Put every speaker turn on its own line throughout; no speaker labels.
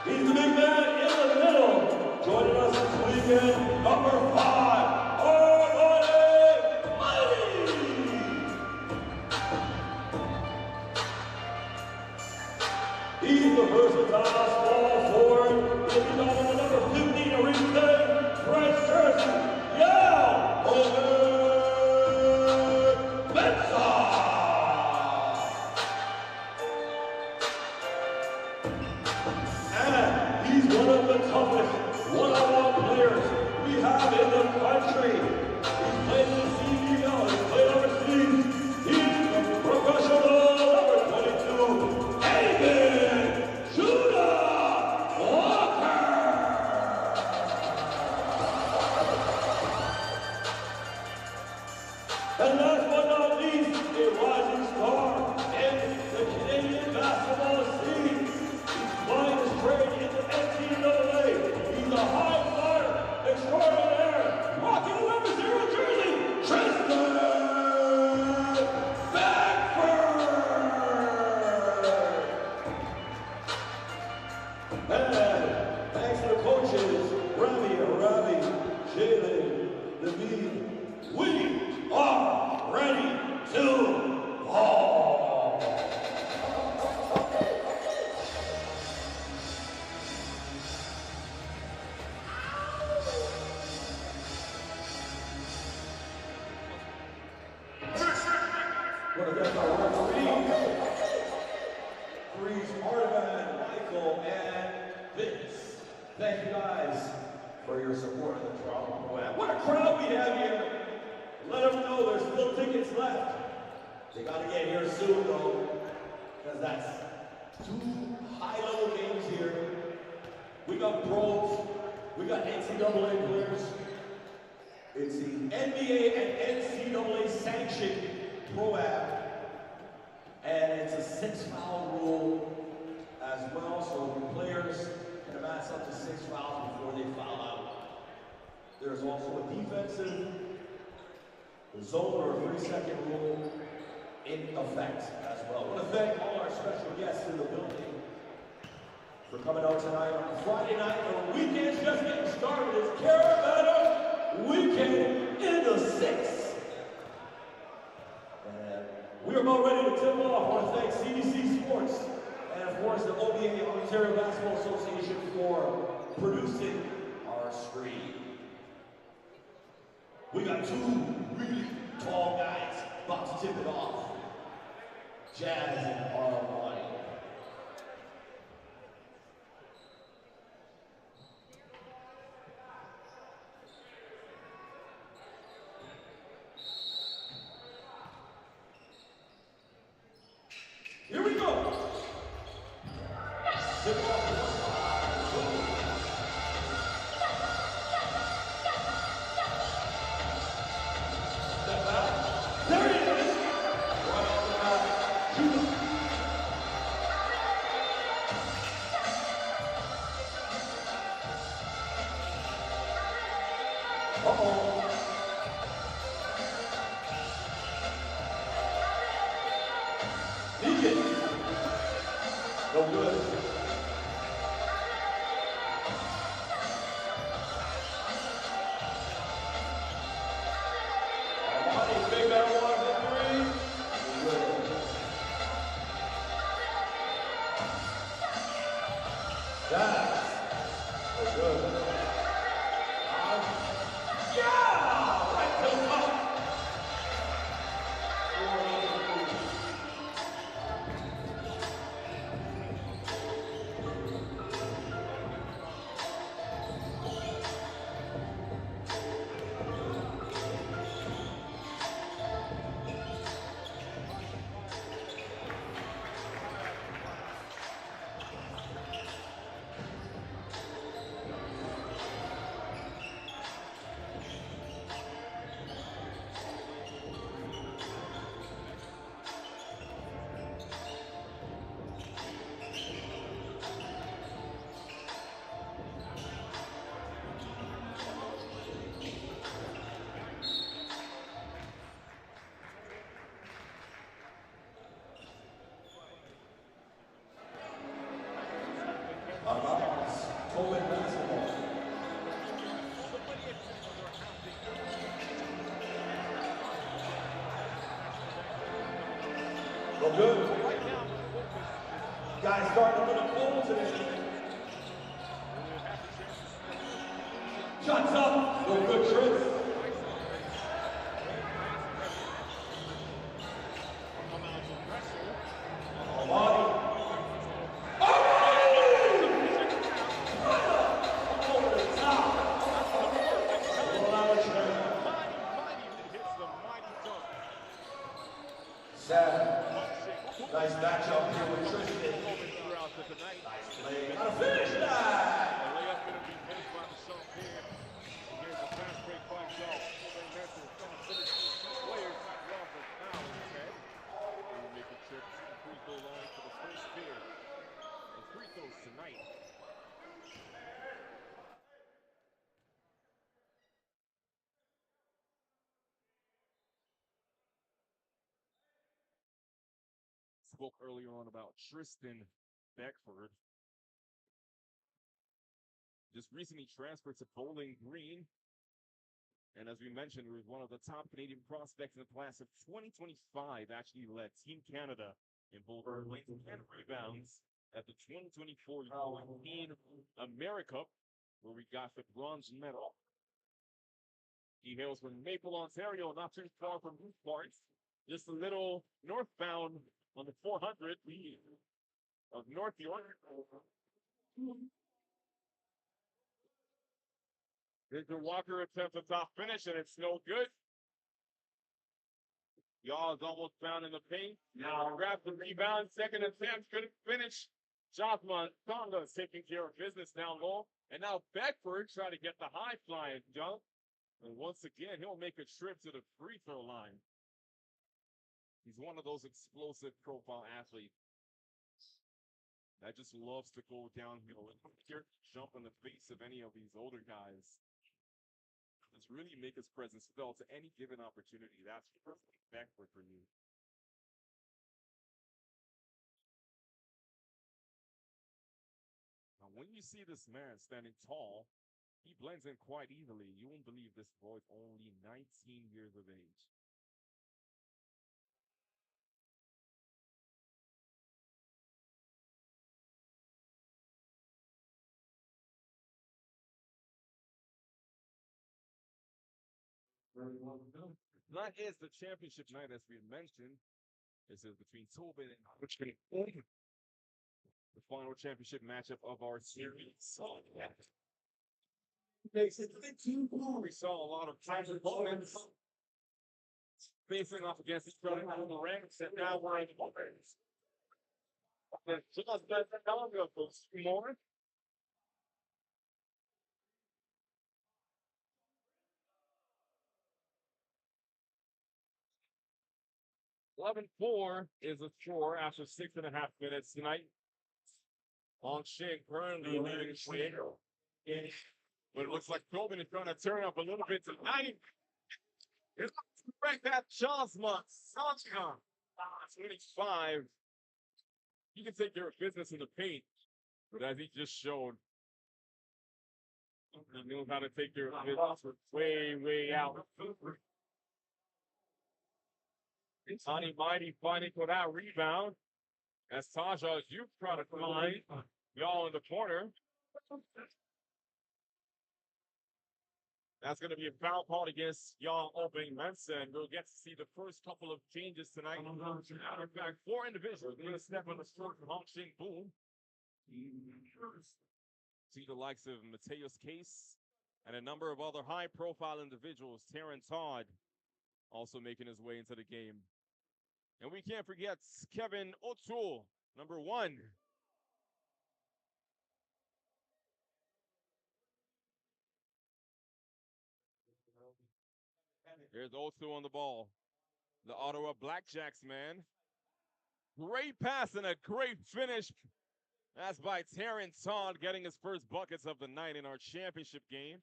He's the big man in the middle. Joining us this weekend, number 5, our Mighty! He's the versatile small forward. He'll be down in the number 15 arena red jersey. Yeah! Toben! And he's one of the toughest one-on-one players we have in the country. He's played in the CBL, he's played overseas. He's the professional number 22, David Judah Walker. And last but not least, a rising star in the Canadian basketball scene. He's flying his trade in the NCAA. He's a high flyer extraordinaire. Rocking the number 0 jersey, Tristan Beckford. And thanks to the coaches, Ravi, Jalen, David, we are ready to ball. What against our referee? Freeze, Toben, Michael, and Vince. Thank you guys for your support of the Toronto Program. What a crowd we have here. Let them know there's still tickets left. They gotta get here soon though, because that's 2 high-level games here. We got pros, we got NCAA players. It's the NBA and NCAA sanctioned pro app, and it's a 6-foul rule as well, so players can amass up to 6 fouls before they foul out. There's also a defensive zone or a 3-second rule in effect as well. I want to thank all our special guests in the building for coming out tonight on a Friday night. The weekend's just getting started. It's Caravana Weekend in the 6th. And we're about ready to tip off. I want to thank CDC Sports and of course the OBA, Ontario Basketball Association, for producing our stream. We got 2 really tall guys about to tip it off. Jazz and Armani. Here we go. Tip off. There he is! Right off the bat, Judah. Uh-oh. Deacon. No good. Big man one, victory. Good. That's so good. Yeah! Right to the top. Toben basketball. Well, good. Guys starting a little cold today. Shots up. No good trips. Nice matchup here with Tristan. Nice play. Got a finish that. The layup going to be finished by the shot here. Here's a fast break by Joe. Finish these two players off the foul. Okay. We'll make a trip to the free throw line for the first pair. The free throws tonight. Spoke earlier on about Tristan Beckford. Just recently transferred to Bowling Green. And as we mentioned, was one of the top Canadian prospects in the class of 2025. Actually led Team Canada in both lanes and rebounds at the 2024 European America, where we got the bronze medal. He hails from Maple, Ontario, not too far from Newport, just a little northbound on the 400 of North York. Victor Walker attempts a top finish, and it's no good. Y'all is almost found in the paint. Now grabs the rebound. Second attempt, couldn't finish. Josman Tonga is taking care of business down low. And now Beckford trying to get the high flying jump. And once again, he'll make a trip to the free throw line. He's one of those explosive profile athletes that just loves to go downhill and jump in the face of any of these older guys. Just really make his presence felt to any given opportunity. That's Beckford for you. Now, when you see this man standing tall, he blends in quite easily. You won't believe this boy's only 19 years of age. That is the championship night, as we mentioned. This is between Toben and the final championship matchup of our series. We saw a lot of opponents facing off against each other in the ranks, and now we're in the openers. Just more. "11-4 is a score after 6.5 minutes tonight. On Shing currently leading Shing. But it looks like Toben is trying to turn up a little bit tonight. It's right that Chasma Sanchka. 25. You can take care of business in the paint, but as he just showed, he knows how to take care of business way out. Tani Mighty fighting for that rebound. As Taja, as you try to find y'all in the corner. That's going to be a foul call against Young Open Mensa. We'll get to see the first couple of changes tonight. In fact, 4 individuals are going to step on the stroke from Hong Shing Boom. See the likes of Mateus Case and a number of other high-profile individuals. Terran Todd also making his way into the game. And we can't forget Kevin O'Toole, number 1. There's O'Toole on the ball. The Ottawa Blackjacks, man. Great pass and a great finish. That's by Terran Todd, getting his first buckets of the night in our championship game.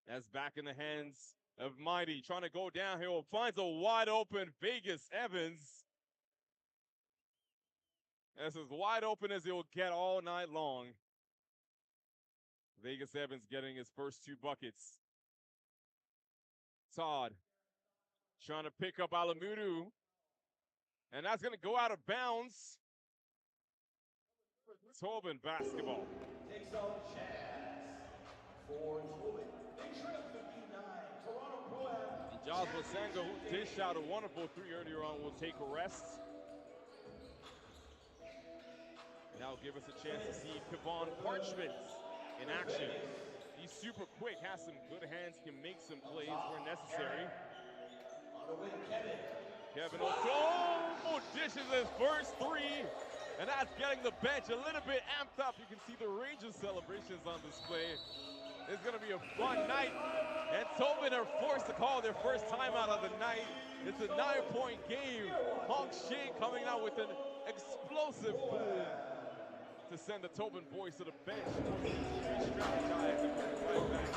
That's back in the hands of Mighty, trying to go downhill, finds a wide open Vegas Evans.
That's as wide open as it will get all night long. Vegas Evans getting his first 2 buckets. Todd trying to pick up Alamudu. And that's going to go out of bounds. Toben basketball.
Takes out Chaz for Toben. Big trip 59. Toronto Pro-Am.
Giles Masengo, who dished out a wonderful 3 earlier on, will take a rest. And that'll give us a chance to see Kevon Parchment in action. He's super quick, has some good hands, can make some plays where necessary.
On the wing,
Kevin O'Toole dishes his first 3, and that's getting the bench a little bit amped up. You can see the Rangers celebrations on display. It's going to be a fun night, and Toben are forced to call their first timeout of the night. It's a 9-point game. Shing coming out with an explosive boom to send the Toben boys to the bench. Re-strategize and bring it right back.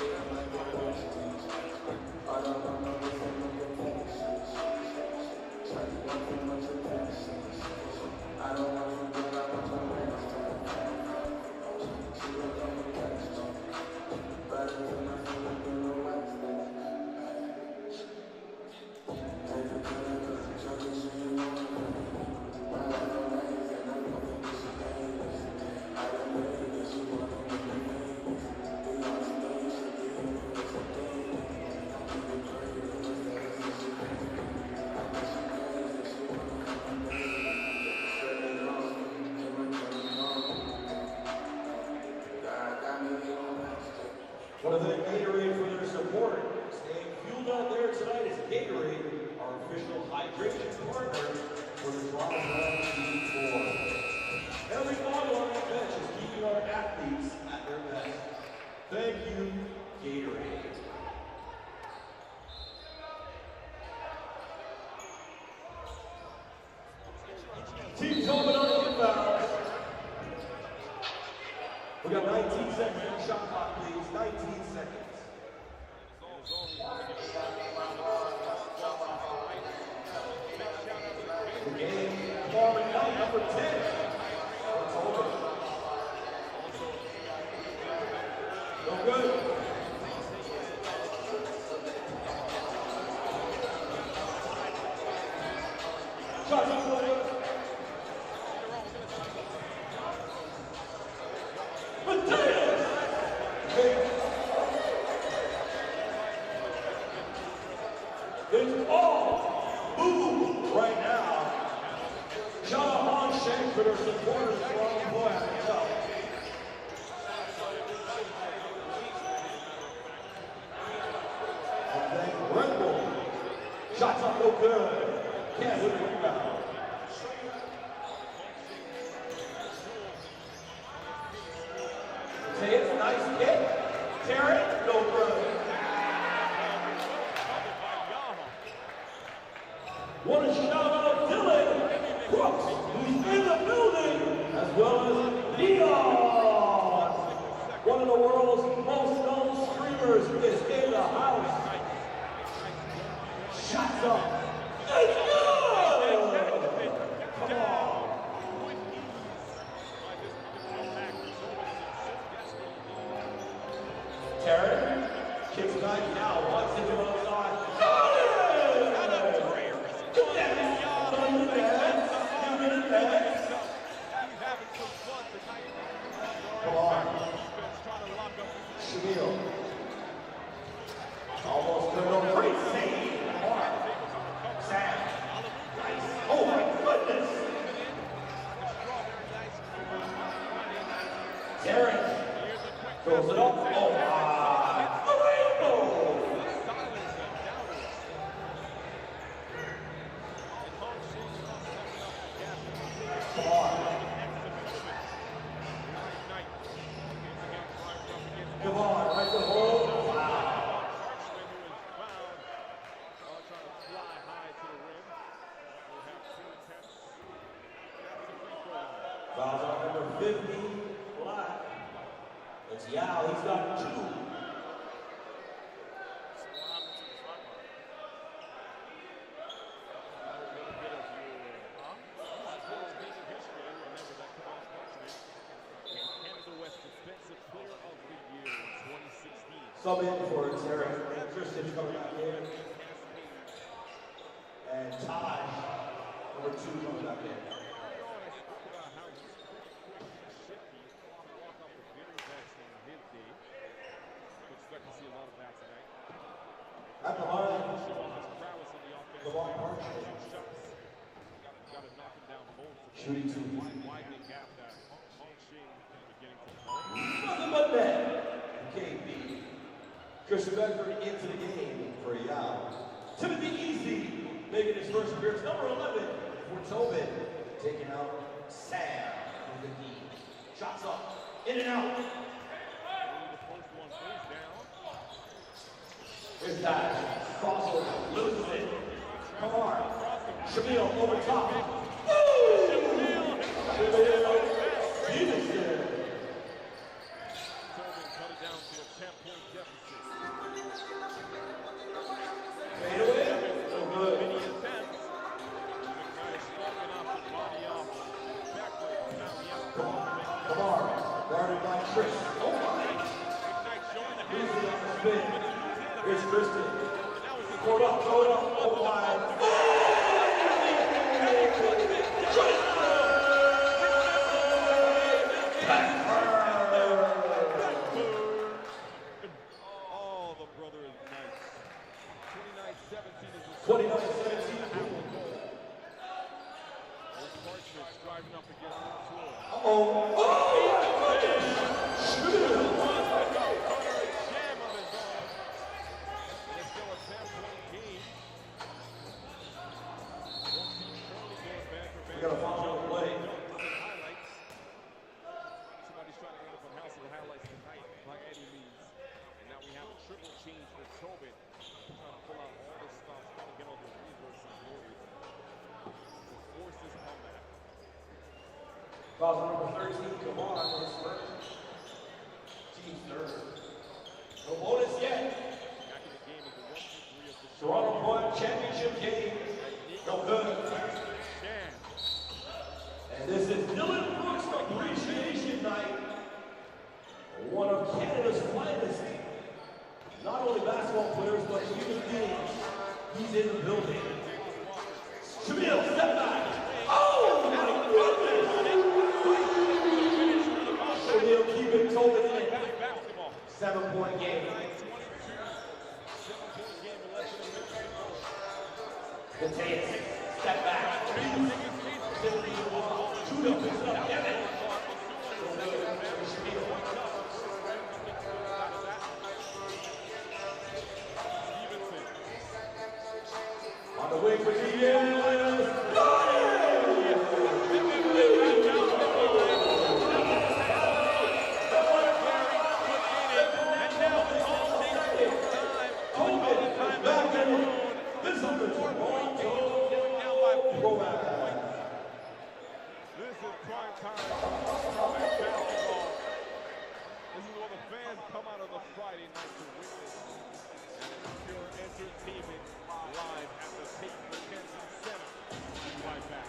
One of the Gatorade for their support. Staying fueled out there tonight is Gatorade, our official hydration partner for the Toronto Pro-Am 4. Every bottle on that bench is keeping our athletes at their best. Thank you, Gatorade. Team Toben on the inbound. We got 19 seconds on the shot clock, please. 19 seconds. The game, forming out number 10. No good. Shot number 1. It's all boom right now. Shout out Shing for their supporters from Toronto. And then Red Bull. Shots up no good. Can't win the rebound. Say it's a nice kick. Terry, no good. Want to shout out Dylan Brooks, who's in the building, as well as Leon. One of the world's most known streamers is in the house. Shots up. It's good! Come on. Terry kicks back now, wants it to outside. Got it! Come on. Shamil. Almost turned on. Great save. Sam. Nice. Oh my goodness. Terrence throws it up. Oh my. Come on. Come on, right to hold. Wow. Fouls on number 50, Black. It's Yao, he's got 2. Toben for Terry. Tristan's coming back in. And Taj, number 2, coming back in. At the line, Lamar Marshall. Shooting 2. Nothing but net. KB. Christian Bedford into the game for Yao. Timothy Easy making his first appearance. Number 11 for Toben. Taking out Sam from the D. Shots up. In and out. Here's that. Crossover. Loses it. Come on. Shamil over top. Shamil. Stevenson.
Toben cut it down to a 10-point deficit.
Fade away. So good.
Many attempts. McKenzie slugging off the body off. Backwards. Now he has to
Come on. Guarded by Chris. Oh my.
Ignite showing the hand.
Easy on the spin. Here's Tristan. Throw it up, throw it up, oh my.
Oh, the brother is nice. 29-17 is the
29-17.
Partridge driving up against the floor.
Uh-oh. We got a follow-up play.
Somebody's trying to end up a house of the highlights tonight by any means. And now we have a triple change for Toben. Trying to pull out all the stops, trying to get all the reverse and borders to force this comeback.
Foul number 13, come on, his first. Team's third. No bonus yet.
Back in the game is the 1-2-3 of the
Toronto Point championship game. No good. And this is Dylan Brooks Appreciation Night. One of Canada's finest. Not only basketball players, but human beings. He's in the building. Shamil, step back. Oh my goodness! Shamil keeping Toben in. 7-point game. Tait, step back. Judah picks up Evan. On the wing for Diaz.
Come out on the Friday night to witness. And it's pure entertainment live at the Tait McKenzie Centre. We'll be right back.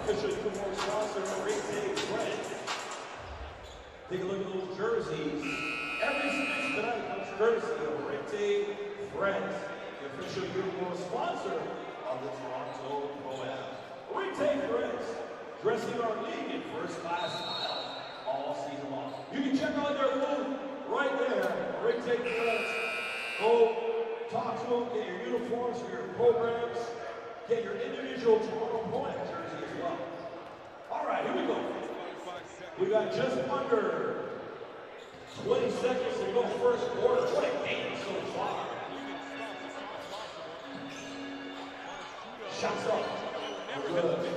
Official uniform sponsor, Tait Take a look at those jerseys. Every stitch tonight comes courtesy of Tait Friends, the official uniform sponsor of the Toronto Pro-Am. Tait Friends, dressing our league in first-class style all season long. You can check out their booth right there, Tait Friends. Go talk to them, get your uniforms for your programs, get your individual Toronto Pro-Am jersey as well. All right, here we go. We got just under 20 seconds to go first quarter. What a game so far. Shots up. Good.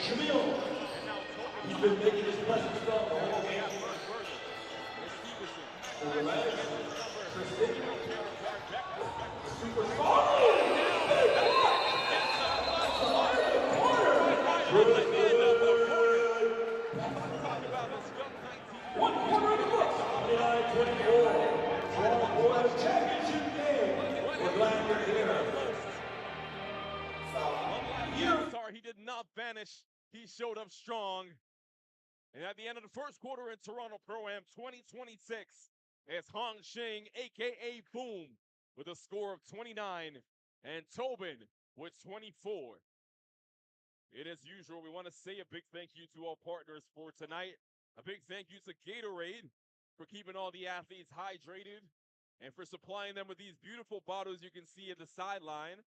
Shamil. He's been making his presence felt the whole game. Over legs. Tristan. Super strong. One corner of the book. 29-24. Toronto Boys Championship game. We're glad you're here.
He did not vanish. He showed up strong. And at the end of the first quarter in Toronto Pro-Am 2026, it's Shing, a.k.a. Boom, with a score of 29, and Toben with 24. It is usual, we want to say a big thank you to our partners for tonight. A big thank you to Gatorade for keeping all the athletes hydrated and for supplying them with these beautiful bottles you can see at the sideline.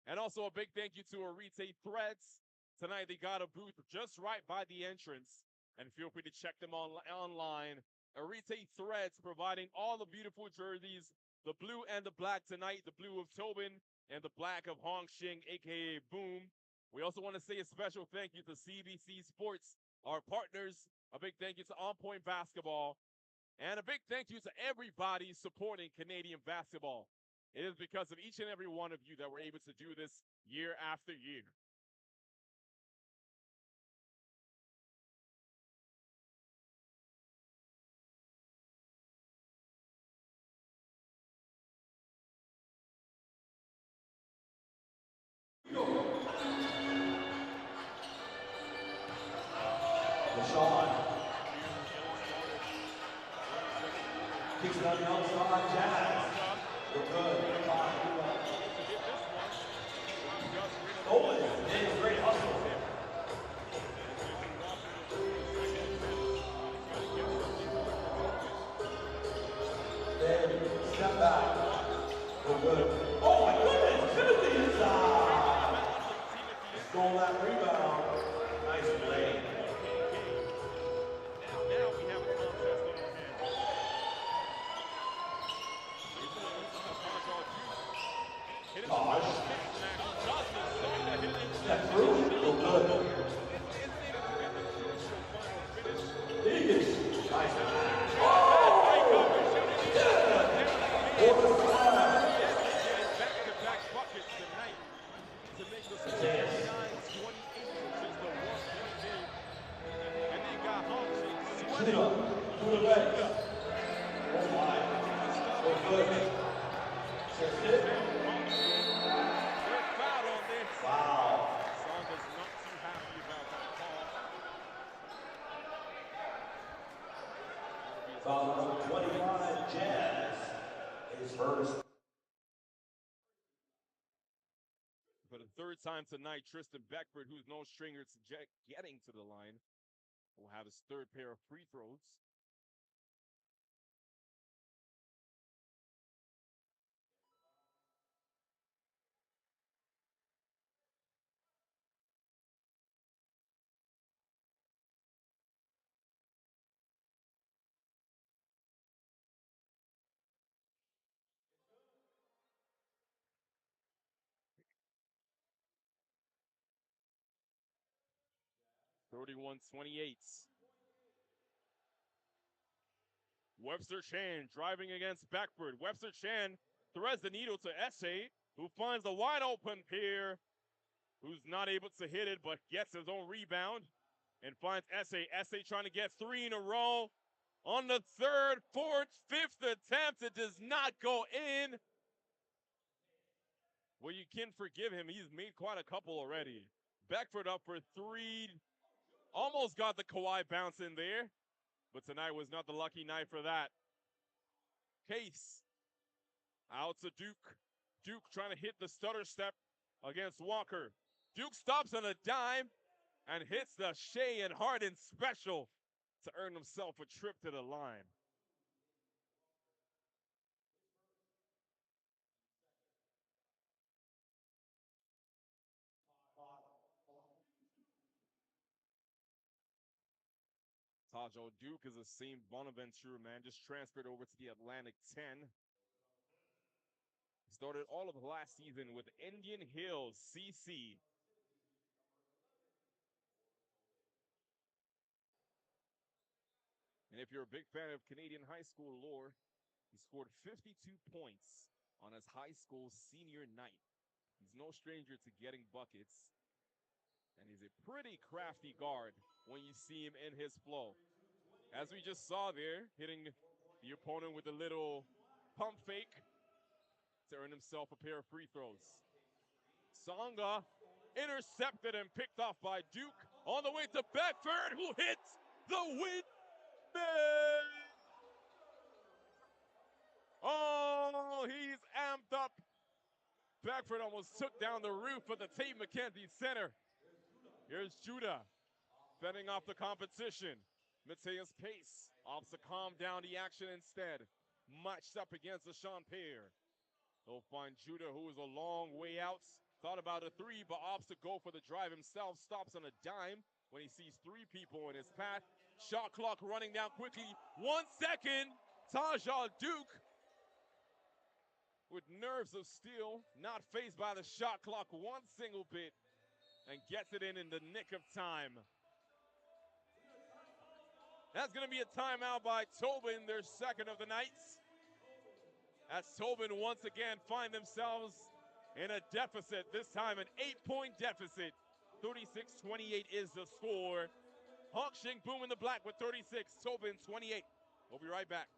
And also a big thank you to Tait Threads. Tonight they got a booth just right by the entrance. And feel free to check them online. Tait Threads providing all the beautiful jerseys, the blue and the black tonight, the blue of Toben and the black of Shing, a.k.a. Boom. We also want to say a special thank you to CBC Sports, our partners. A big thank you to On Point Basketball. And a big thank you to everybody supporting Canadian basketball. It is because of each and every one of you that we're able to do this year after year.
Sean. Kicks it on the outside, Jazz. We're good. Toben, and a great hustle. Then step back. We're good. Oh my goodness, Timothy inside. Stole that rebound. Nice play.
Now we have a contest on our hands.
Tosh. Step through. We're good. Higgins. Nice.
Back-to-back buckets tonight to make the score 29-28 just a one-point game. And they got Shing sweating.
To the legs. Oh my. We're good.
They're fouled on this.
Wow.
Songa's not too happy about that call.
Foul number 25, Jazz. His first.
For the third time tonight, Tristan Beckford, who's no stranger to getting to the line, will have his third pair of free throws. (31-28). Webster Chan driving against Beckford. Webster Chan threads the needle to Essay, who finds the wide open pair, who's not able to hit it, but gets his own rebound and finds Essay. Essay trying to get three in a row. On the third, fourth, fifth attempt, it does not go in. Well, you can forgive him. He's made quite a couple already. Beckford up for three. Almost got the Kawhi bounce in there, but tonight was not the lucky night for that. Case out to Duke. Duke trying to hit the stutter step against Walker. Duke stops on a dime and hits the Shea and Harden special to earn himself a trip to the line. Tajo Duke is the same Bonaventure man, just transferred over to the Atlantic 10. Started all of last season with Indian Hills CC. And if you're a big fan of Canadian high school lore, he scored 52 points on his high school senior night. He's no stranger to getting buckets. And he's a pretty crafty guard when you see him in his flow. As we just saw there, hitting the opponent with a little pump fake to earn himself a pair of free throws. Songa intercepted and picked off by Duke on the way to Beckford, who hits the windmill. Oh, he's amped up. Beckford almost took down the roof of the Tait McKenzie Centre. Here's Judah fending off the competition. Mateus Pace opts to calm down the action instead. Matched up against the Sean Payer. He'll find Judah, who is a long way out. Thought about a three, but opts to go for the drive himself. Stops on a dime when he sees three people in his path. Shot clock running down quickly. 1 second. Taja Duke with nerves of steel, not fazed by the shot clock one single bit, and gets it in the nick of time. That's going to be a timeout by Toben, their second of the night. As Toben once again find themselves in a deficit, this time an 8-point deficit. 36-28 is the score. Shing boom in the black with 36, Toben 28. We'll be right back.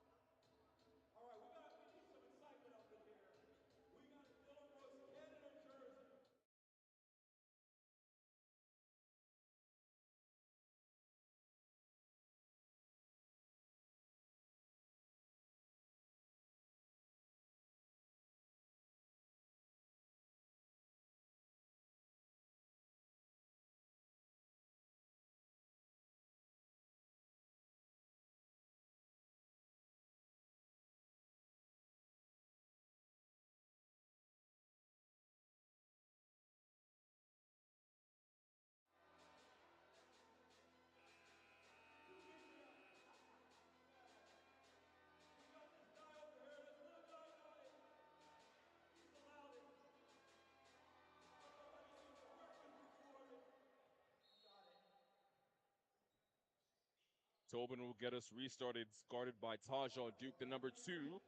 Toben will get us restarted, guarded by Taja Duke, the number 2.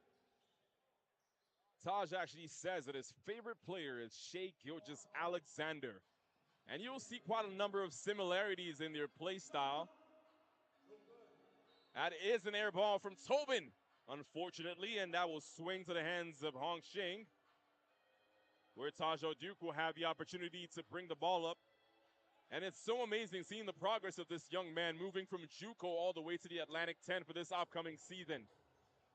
Taj actually says that his favorite player is Shea Gilgeous-Alexander. And you'll see quite a number of similarities in their play style. That is an air ball from Toben, unfortunately, and that will swing to the hands of Shing, where Taja Duke will have the opportunity to bring the ball up. And it's so amazing seeing the progress of this young man moving from JUCO all the way to the Atlantic 10 for this upcoming season.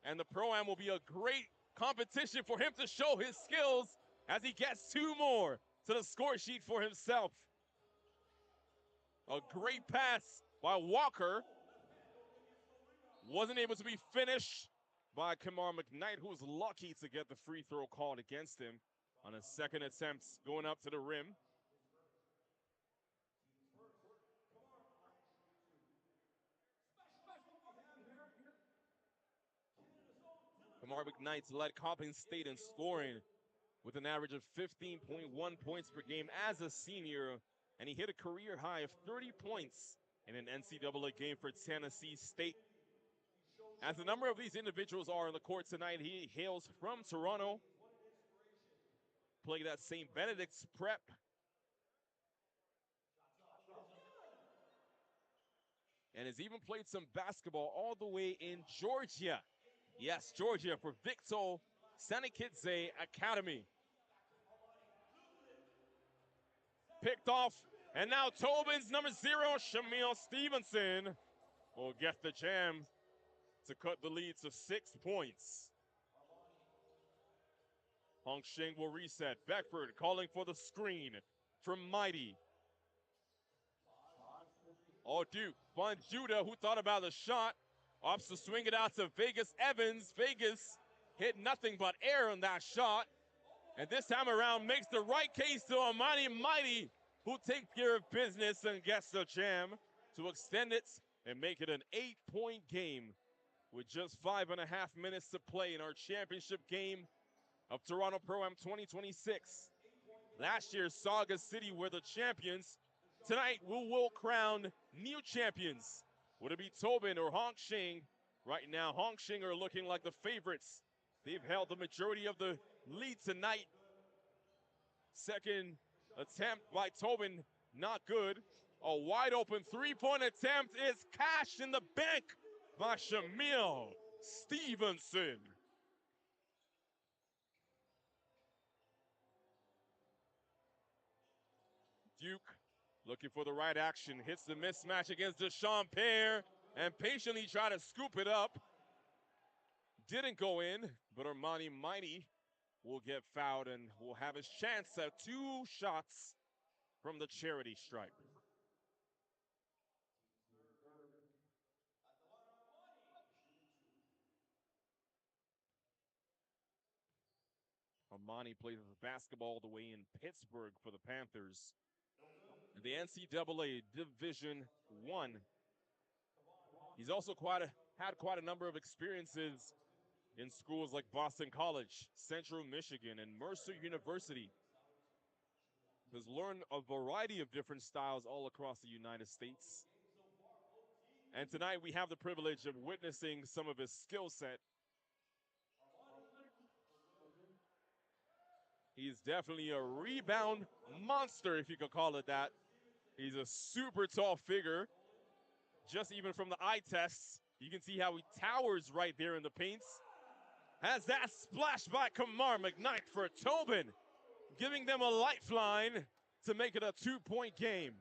And the Pro-Am will be a great competition for him to show his skills as he gets 2 more to the score sheet for himself. A great pass by Walker. Wasn't able to be finished by Kamar McKnight, who was lucky to get the free throw called against him on a second attempt going up to the rim. Kamar McKnight led Coppin State in scoring with an average of 15.1 points per game as a senior, and he hit a career high of 30 points in an NCAA game for Tennessee State. As a number of these individuals are on the court tonight, he hails from Toronto, played at St. Benedict's Prep, and has even played some basketball all the way in Georgia. Yes, Georgia for Victor Sanikidze Academy. Picked off, and now Toben's number 0, Shamil Stevenson, will get the jam to cut the lead to 6 points. Shing will reset. Beckford calling for the screen from Mighty. Duke finds Judah, who thought about the shot. Opts to swing it out to Vegas Evans. Vegas hit nothing but air on that shot. And this time around makes the right case to Almighty Mighty, who takes care of business and gets the jam to extend it and make it an 8-point game with just 5.5 minutes to play in our championship game of Toronto Pro-Am 2026. Last year, Sauga City were the champions. Tonight, we will crown new champions Would it be Toben or Shing? Right now, Shing are looking like the favorites. They've held the majority of the lead tonight. Second attempt by Toben, not good. A wide open three-point attempt is cashed in the bank by Shamil Stevenson. Duke looking for the right action, hits the mismatch against Deshaun Pear and patiently try to scoop it up. Didn't go in, but Armani Mighty will get fouled and will have his chance at 2 shots from the charity stripe. Armani plays basketball all the way in Pittsburgh for the Panthers. In the NCAA Division I. He's also had quite a number of experiences in schools like Boston College, Central Michigan, and Mercer University. Has learned a variety of different styles all across the United States. And tonight we have the privilege of witnessing some of his skill set. He's definitely a rebound monster, if you could call it that. He's a super tall figure. Just even from the eye tests, you can see how he towers right there in the paints. Has that splash by Kamar McKnight for Toben, giving them a lifeline to make it a 2-point game.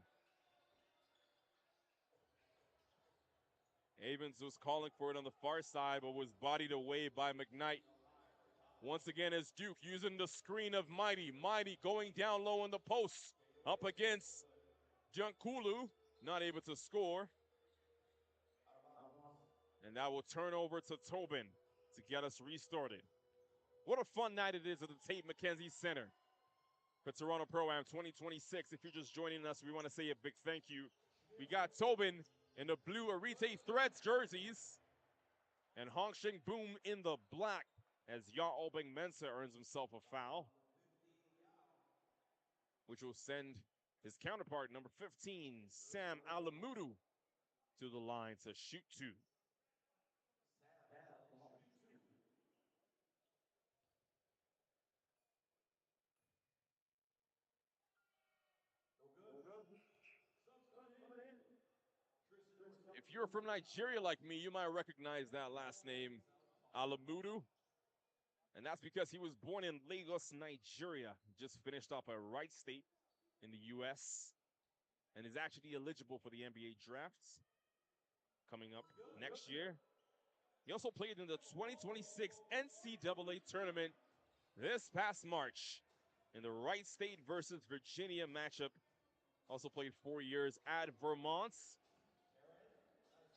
Avens was calling for it on the far side, but was bodied away by McKnight. Once again, as Duke using the screen of Mighty. Mighty going down low in the post, up against Junkulu, not able to score. And that will turn over to Toben to get us restarted. What a fun night it is at the Tait McKenzie Centre for Toronto Pro-Am 2026. If you're just joining us, we want to say a big thank you. We got Toben in the blue Arite Threads jerseys and Shing Boom in the black as Ya Obeng Mensah earns himself a foul, which will send his counterpart, number 15, Sam Alamudu, to the line to shoot 2. If you're from Nigeria like me, you might recognize that last name, Alamudu. And that's because he was born in Lagos, Nigeria. Just finished up at Wright State in the U.S. and is actually eligible for the NBA drafts coming up next year. He also played in the 2026 NCAA tournament this past March in the Wright State versus Virginia matchup. Also played 4 years at Vermont.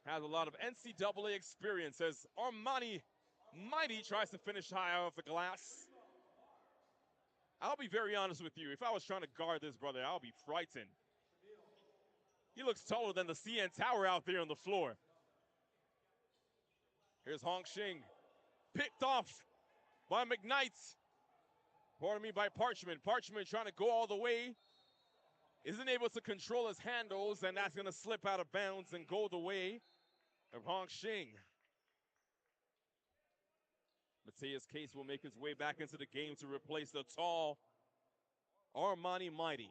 Has a lot of NCAA experience as Armani Mighty tries to finish high off the glass. I'll be very honest with you. If I was trying to guard this brother, I'll be frightened. He looks taller than the CN Tower out there on the floor. Here's Shing. Picked off by McKnight. Pardon me, by Parchment. Parchment trying to go all the way. Isn't able to control his handles, and that's going to slip out of bounds and go the way of Shing. Mateus Case will make his way back into the game to replace the tall Armani Mighty.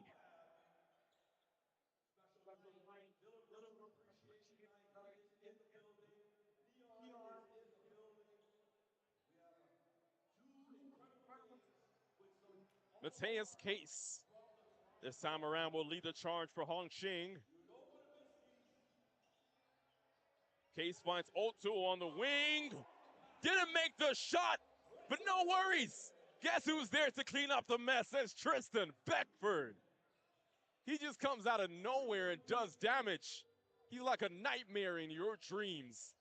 Mateus Case, this time around, will lead the charge for Shing. Case finds Otto on the wing. Didn't make the shot, but no worries. Guess who's there to clean up the mess? It's Tristan Beckford. He just comes out of nowhere and does damage. He's like a nightmare in your dreams.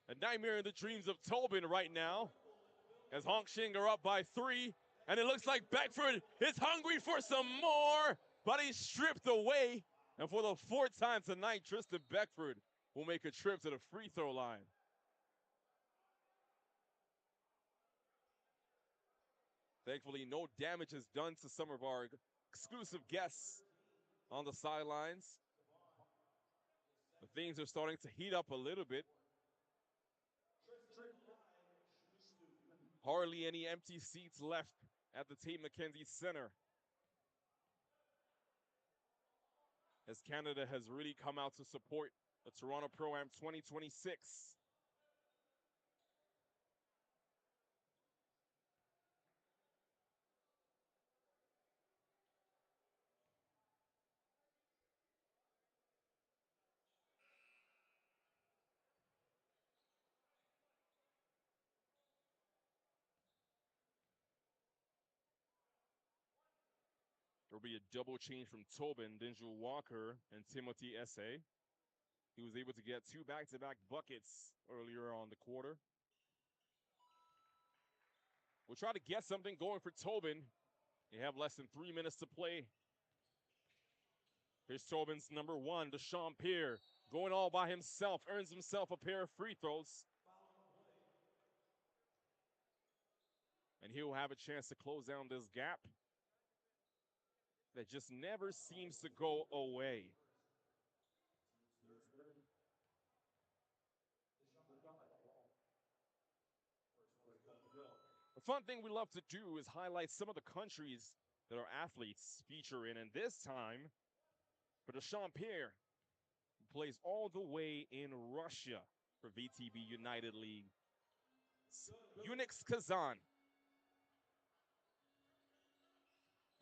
A nightmare in the dreams of Toben right now. As Shing are up by 3. And it looks like Beckford is hungry for some more, but he's stripped away. And for the 4th time tonight, Tristan Beckford will make a trip to the free throw line. Thankfully, no damage is done to some of our exclusive guests on the sidelines. Things are starting to heat up a little bit. Hardly any empty seats left at the Tait McKenzie Centre, as Canada has really come out to support the Toronto Pro-Am 2026. There will be a double change from Toben, Denzel Walker, and Timothy Esse. He was able to get 2 back-to-back buckets earlier on the quarter. We'll try to get something going for Toben. They have less than 3 minutes to play. Here's Toben's number 1, Deshaun Pierre, going all by himself, earns himself a pair of free throws. And he'll have a chance to close down this gap that just never seems to go away. The fun thing we love to do is highlight some of the countries that our athletes feature in, and this time for Deshaun Pierre, who plays all the way in Russia for VTB United League. Unix Kazan.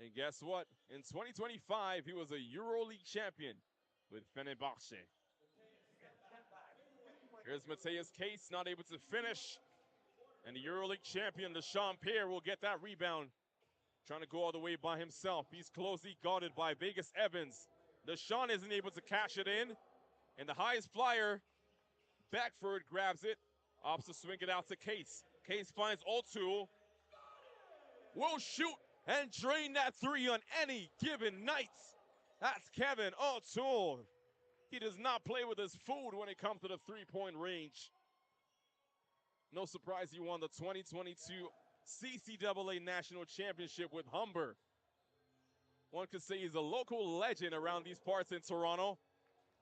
And guess what? In 2025, he was a EuroLeague champion with Fenerbahce. Here's Matthias Case, not able to finish. And the EuroLeague champion, Deshaun Pierre, will get that rebound. Trying to go all the way by himself. He's closely guarded by Vegas Evans. Deshaun isn't able to cash it in. And the highest flyer, Beckford, grabs it. Opts to swing it out to Case. Case finds O'Toole. Will shoot and drain that 3 on any given night. That's Kevin O'Toole. He does not play with his food when it comes to the three-point range. No surprise he won the 2022 CCAA National Championship with Humber. One could say he's a local legend around these parts in Toronto.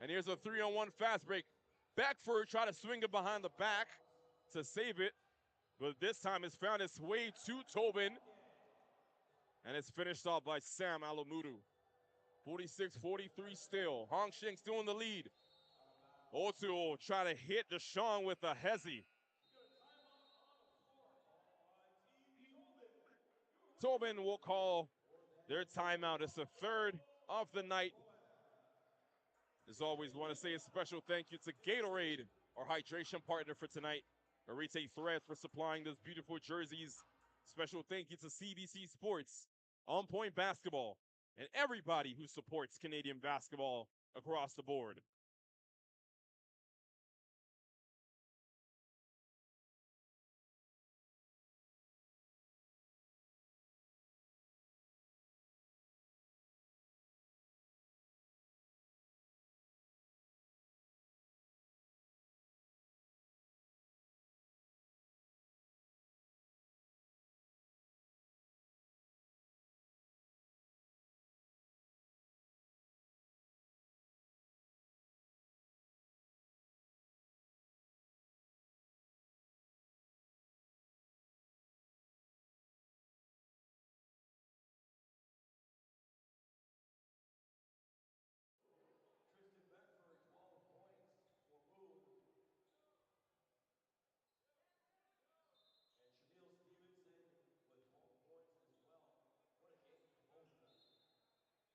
And here's a 3-on-1 fast break. Beckford tried to swing it behind the back to save it, but this time it's found its way to Toben. And it's finished off by Sam Alamudu. 46-43 still. Hong Shing still in the lead. O'Toole trying to hit Deshaun with a hezzy. Toben will call their timeout. It's the 3rd of the night. As always, want to say a special thank you to Gatorade, our hydration partner for tonight. Arete Threads for supplying those beautiful jerseys. Special thank you to CBC Sports, On Point Basketball, and everybody who supports Canadian basketball across the board.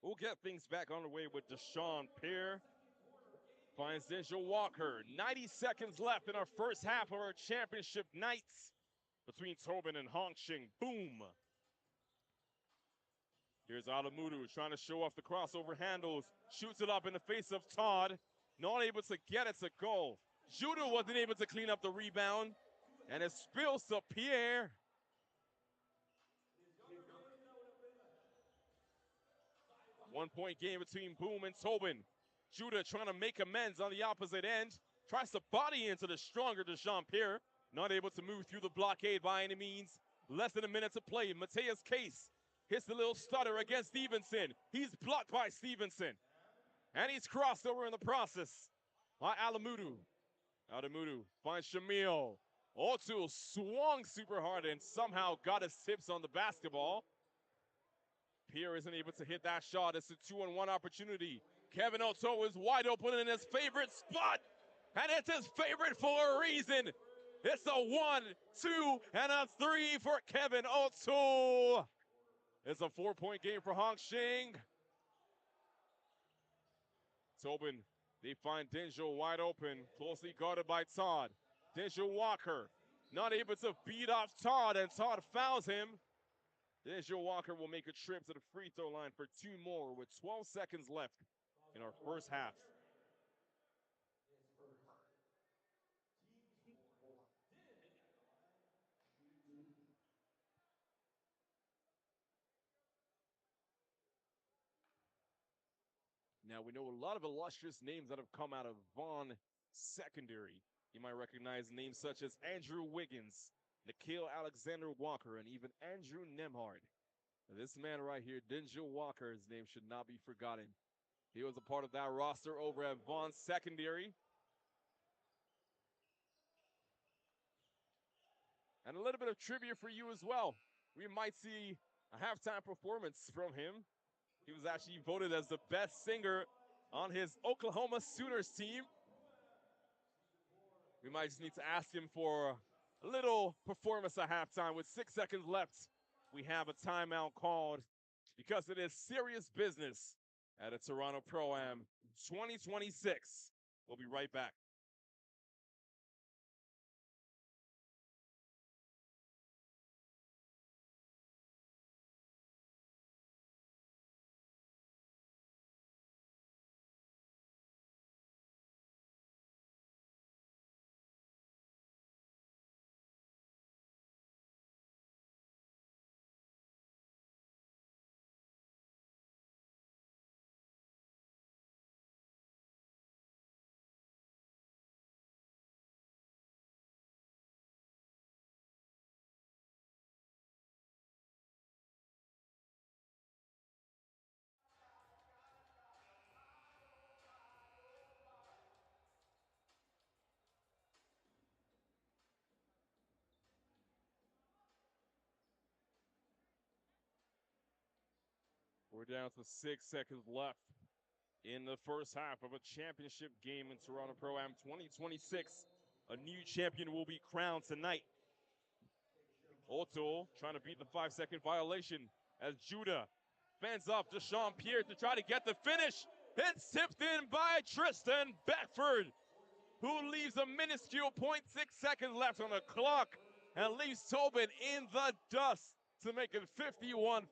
We'll get things back on the way with Deshaun Pierre. Finds Denzel Walker. 90 seconds left in our first half of our championship nights between Toben and Hong Shing. Boom. Here's Alamudu trying to show off the crossover handles. Shoots it up in the face of Todd. Not able to get it to go. Judah wasn't able to clean up the rebound. And it spills to Pierre. One-point game between Boom and Toben. Judah trying to make amends on the opposite end. Tries to body into the stronger Deshaun Pierre. Not able to move through the blockade by any means. Less than a minute to play. Matthias Case hits the little stutter against Stevenson. He's blocked by Stevenson. And he's crossed over in the process. by Alamudu. Alamudu finds Shamil. Otu swung super hard and somehow got his tips on the basketball. Pierre isn't able to hit that shot. It's a 2-on-1 opportunity. Kevin Oto is wide open in his favorite spot. And it's his favorite for a reason. It's a 1, 2, and a 3 for Kevin Oto. It's a 4-point game for Hong Shing. Toben, they find Denzel wide open, closely guarded by Todd. Denzel Walker, not able to beat off Todd, and Todd fouls him. Denzel Walker will make a trip to the free throw line for 2 more with 12 seconds left in our first half. Now, we know a lot of illustrious names that have come out of Vaughn Secondary. You might recognize names such as Andrew Wiggins, Nikhil Alexander Walker, and even Andrew Nemhard. This man right here, Denzel Walker, his name should not be forgotten. He was a part of that roster over at Vaughn Secondary. And a little bit of trivia for you as well. We might see a halftime performance from him. He was actually voted as the best singer on his Oklahoma Sooners team. We might just need to ask him for a little performance at halftime. With 6 seconds left, we have a timeout called because it is serious business at a Toronto Pro-Am 2026. We'll be right back. We're down to 6 seconds left in the first half of a championship game in Toronto Pro-Am 2026. A new champion will be crowned tonight. Oto trying to beat the 5-second violation as Judah fans off to Sean Pierre to try to get the finish. It's tipped in by Tristan Beckford, who leaves a minuscule 0.6 seconds left on the clock and leaves Toben in the dust to make it 51-46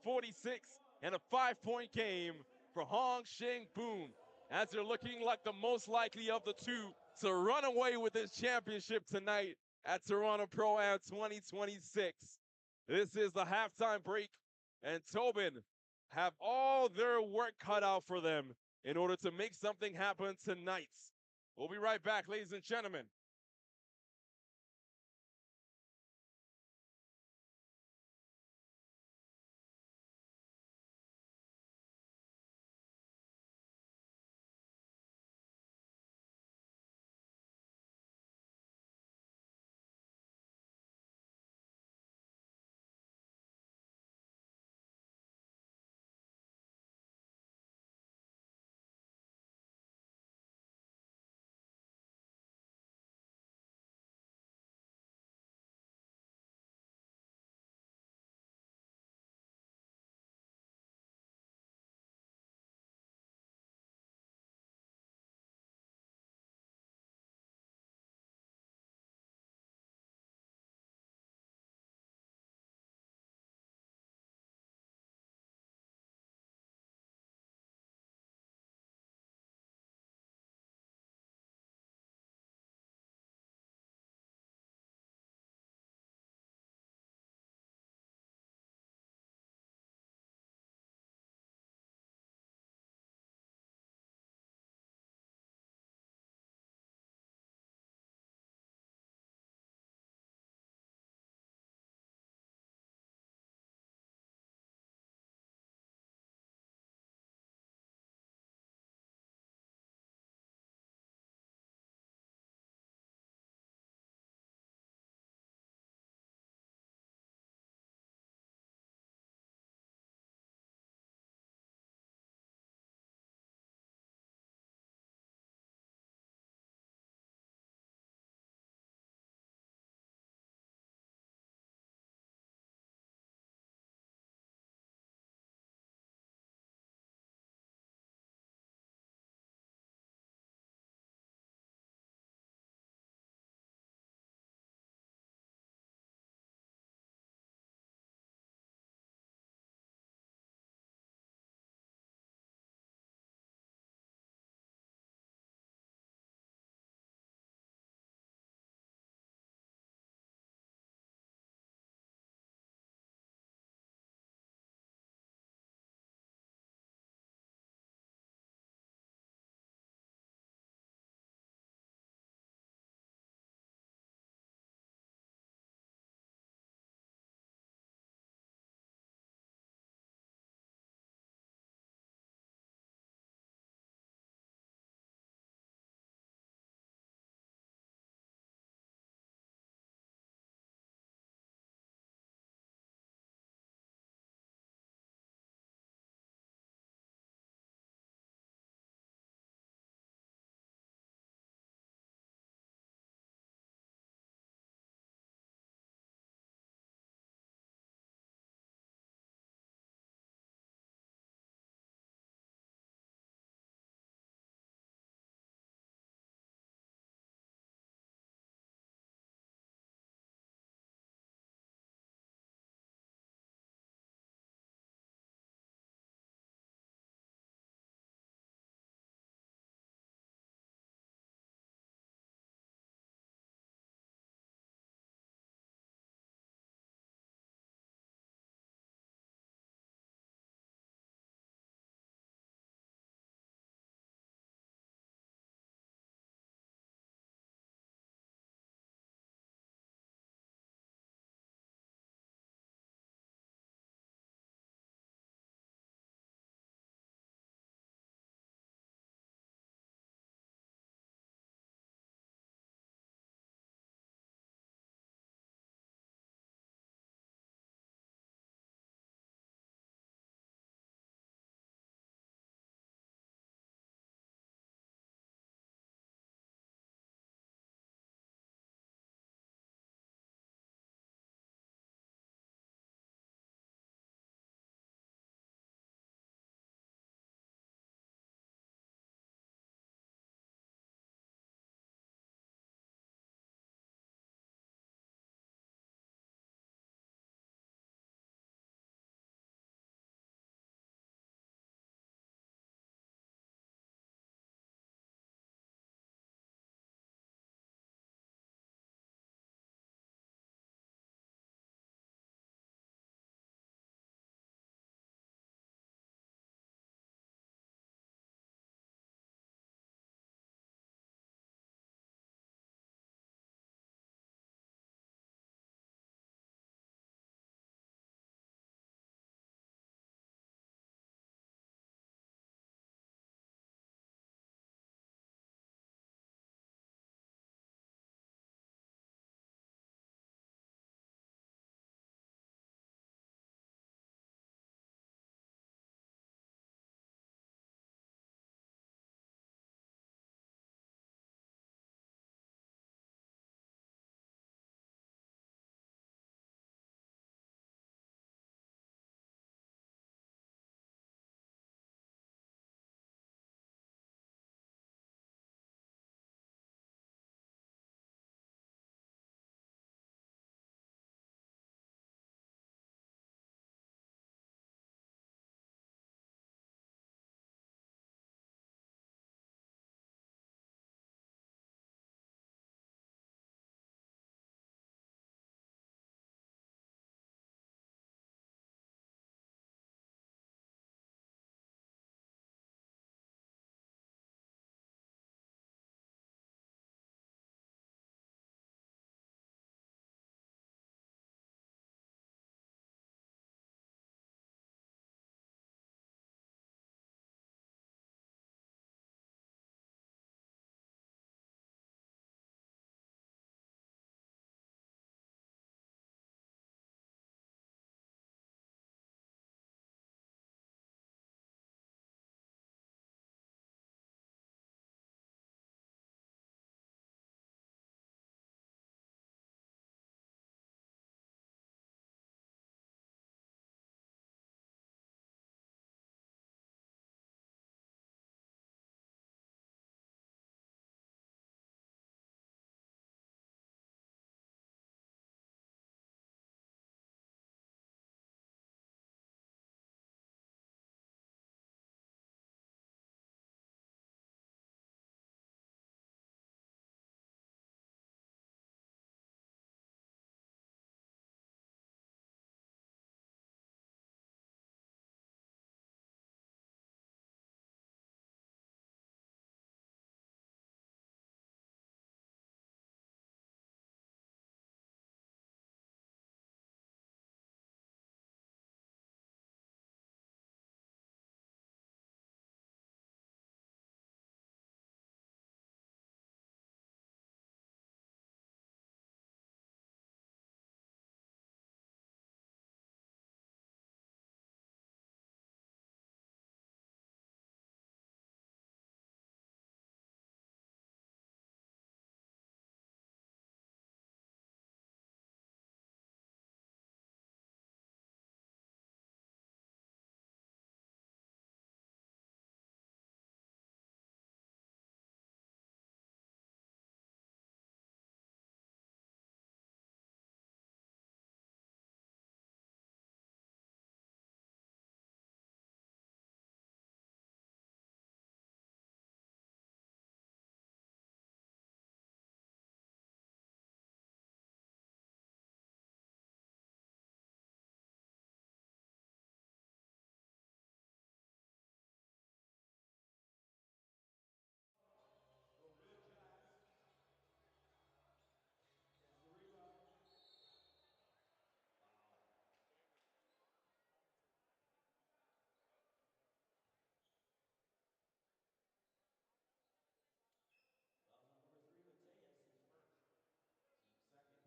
and a 5-point game for Hong Shing Boon, as they're looking like the most likely of the two to run away with this championship tonight at Toronto Pro-Am 2026. This is the halftime break, and Toben have all their work cut out for them in order to make something happen tonight. We'll be right back, ladies and gentlemen.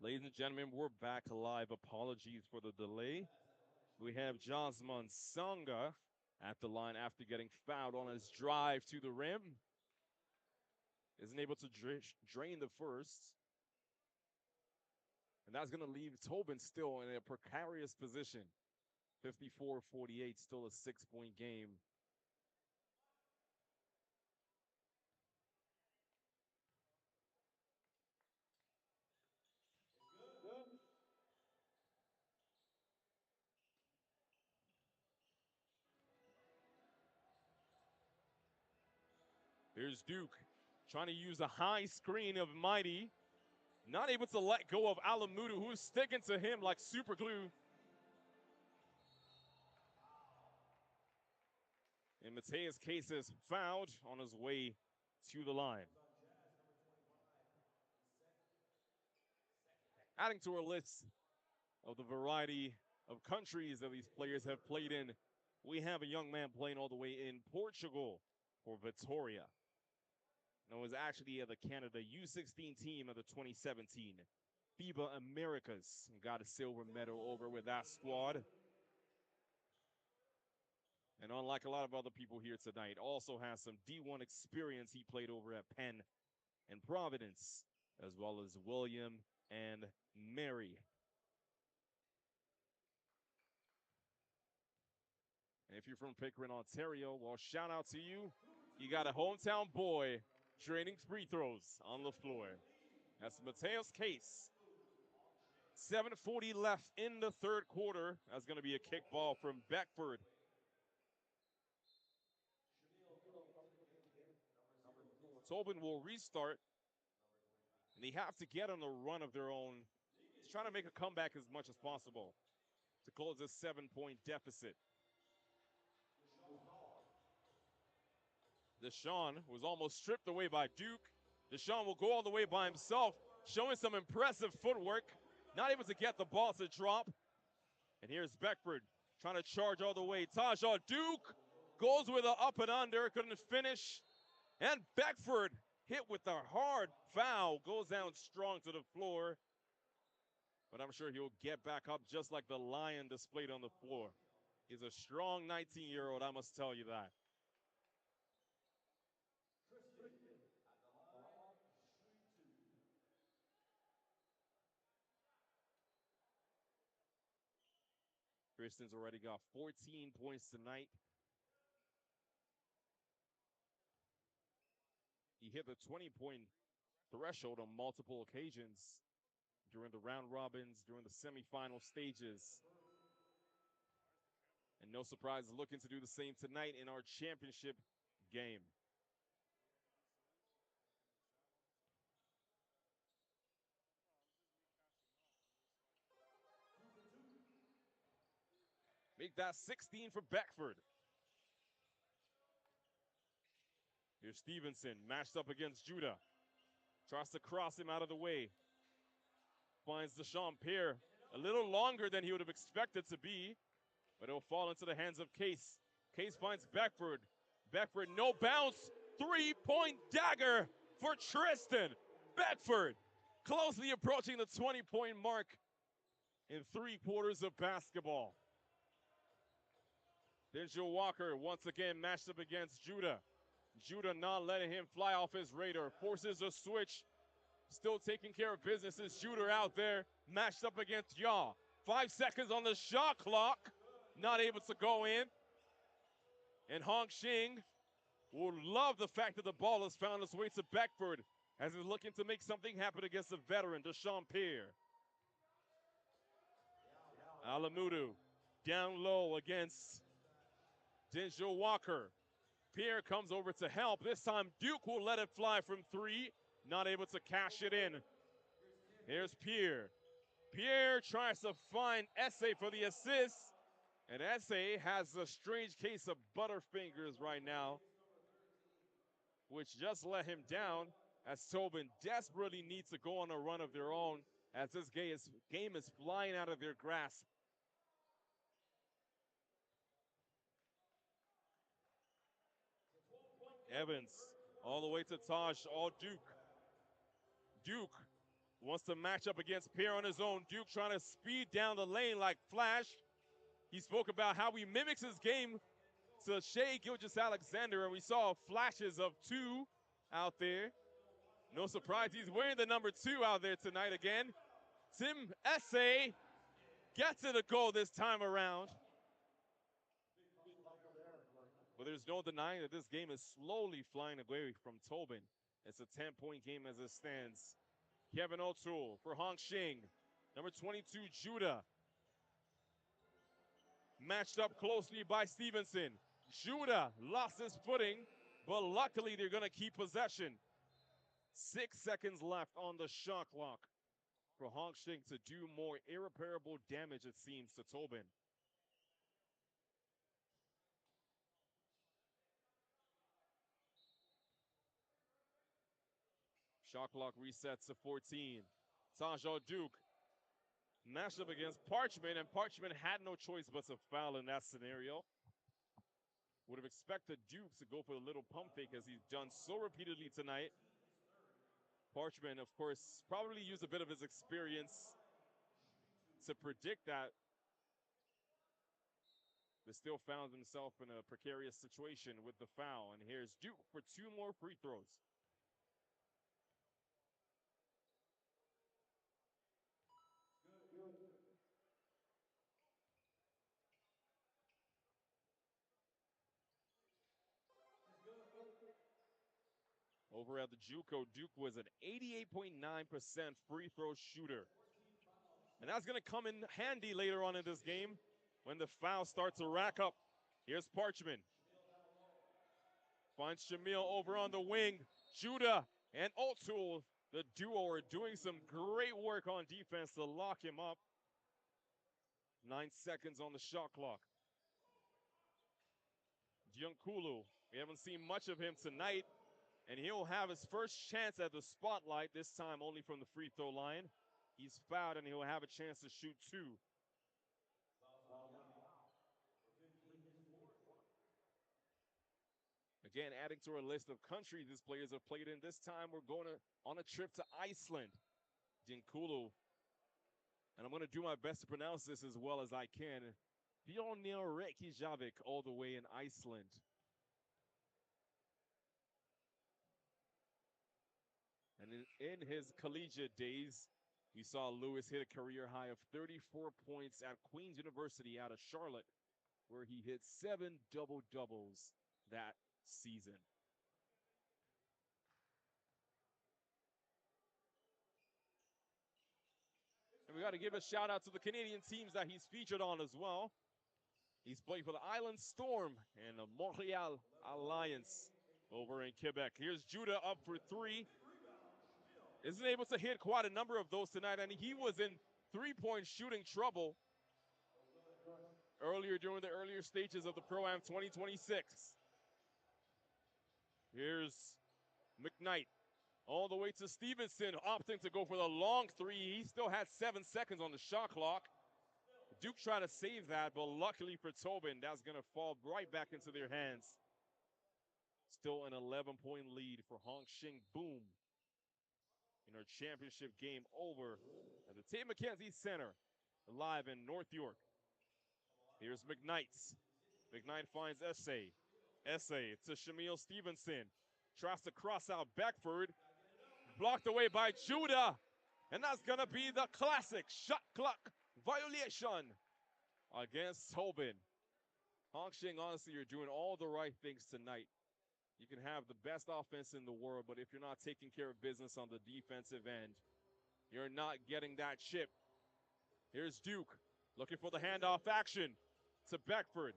Ladies and gentlemen, we're back live. Apologies for the delay. We have Jasmine Sanga at the line after getting fouled on his drive to the rim. Isn't able to drain the first. And that's going to leave Toben still in a precarious position. 54-48, still a 6-point game. Here's Duke trying to use a high screen of Mighty. Not able to let go of Alamudu, who's sticking to him like super glue. And Mateus Case is fouled on his way to the line. Adding to our list of the variety of countries that these players have played in, we have a young man playing all the way in Portugal for Vitória. And it was actually the Canada U16 team of the 2017 FIBA Americas, and got a silver medal over with that squad. And unlike a lot of other people here tonight, also has some D1 experience. He played over at Penn and Providence, as well as William and Mary. And if you're from Pickering, Ontario, well, shout out to you. You got a hometown boy training free throws on the floor. That's Mateus Case. 7:40 left in the third quarter. That's going to be a kick ball from Beckford. Toben will restart, and they have to get on a run of their own. He's trying to make a comeback as much as possible to close this 7-point deficit. Deshaun was almost stripped away by Duke. Deshaun will go all the way by himself, showing some impressive footwork. Not able to get the ball to drop. And here's Beckford trying to charge all the way. Taja Duke goes with an up and under, couldn't finish. And Beckford hit with a hard foul, goes down strong to the floor. But I'm sure he'll get back up just like the lion displayed on the floor. He's a strong 19-year-old, I must tell you that. Kristen's already got 14 points tonight. He hit the 20-point threshold on multiple occasions during the round robins, during the semifinal stages. And no surprise, looking to do the same tonight in our championship game. Make that 16 for Beckford. Here's Stevenson, matched up against Judah. Tries to cross him out of the way. Finds Deshaun Pierre a little longer than he would have expected to be, but it'll fall into the hands of Case. Case finds Beckford. Beckford, no bounce. 3-point dagger for Tristan. Beckford closely approaching the 20-point mark in 3 quarters of basketball. Then Joe Walker once again matched up against Judah. Judah not letting him fly off his radar. Forces a switch. Still taking care of business is Judah out there. Matched up against Yaw. 5 seconds on the shot clock. Not able to go in. And Hong Shing will love the fact that the ball has found its way to Beckford as he's looking to make something happen against the veteran, Deshaun Pierre. Alamudu down low against Denzel Walker. Pierre comes over to help. This time Duke will let it fly from 3. Not able to cash it in. Here's Pierre. Pierre tries to find Essay for the assist. And Essay has a strange case of butterfingers right now, which just let him down as Toben desperately needs to go on a run of their own as this game is flying out of their grasp. Evans all the way to Taj, all Duke. Duke wants to match up against Pierre on his own. Duke trying to speed down the lane like Flash. He spoke about how he mimics his game to Shea Gilgeous-Alexander, and we saw flashes of 2 out there. No surprise, he's wearing the number 2 out there tonight again. Tim Essay gets to the goal this time around. But there's no denying that this game is slowly flying away from Toben. It's a 10-point game as it stands. Kevin O'Toole for Hong Shing. Number 22, Judah. Matched up closely by Stevenson. Judah lost his footing, but luckily they're going to keep possession. 6 seconds left on the shot clock for Hong Shing to do more irreparable damage, it seems, to Toben. Shot clock resets to 14. Tajal Duke matched up against Parchment, and Parchment had no choice but to foul in that scenario. Would have expected Duke to go for a little pump fake as he's done so repeatedly tonight. Parchment, of course, probably used a bit of his experience to predict that, but still found himself in a precarious situation with the foul. And here's Duke for 2 more free throws. Over at the JUCO, Duke was an 88.9% free throw shooter. And that's going to come in handy later on in this game when the fouls start to rack up. Here's Parchment. Finds Shamil over on the wing. Judah and O'Toole, the duo, are doing some great work on defense to lock him up. 9 seconds on the shot clock. Giankulu, we haven't seen much of him tonight, and he'll have his first chance at the spotlight, this time only from the free throw line. He's fouled, and he'll have a chance to shoot 2. Again, adding to our list of countries these players have played in. This time we're going on a trip to Iceland. Giankulu, and I'm going to do my best to pronounce this as well as I can. Fjolnir Reykjavik, all the way in Iceland. And in his collegiate days, we saw Lewis hit a career high of 34 points at Queen's University out of Charlotte, where he hit 7 double-doubles that season. And we got to give a shout out to the Canadian teams that he's featured on as well. He's played for the Island Storm and the Montreal Alliance over in Quebec. Here's Judah up for 3. Isn't able to hit quite a number of those tonight, and he was in 3-point shooting trouble earlier during the earlier stages of the Pro-Am 2026. Here's McKnight all the way to Stevenson, opting to go for the long 3. He still had 7 seconds on the shot clock. Duke trying to save that, but luckily for Toben, that's going to fall right back into their hands. Still an 11-point lead for Hong Shing Boom in our championship game over at the Tait McKenzie Centre, live in North York. Here's McKnight. McKnight finds Essay. Essay to Shamil Stevenson. Tries to cross out Beckford. Blocked away by Judah. And that's going to be the classic shot clock violation against Toben. Hong Shing, honestly, you're doing all the right things tonight. You can have the best offense in the world, but if you're not taking care of business on the defensive end, you're not getting that chip. Here's Duke looking for the handoff action to Beckford.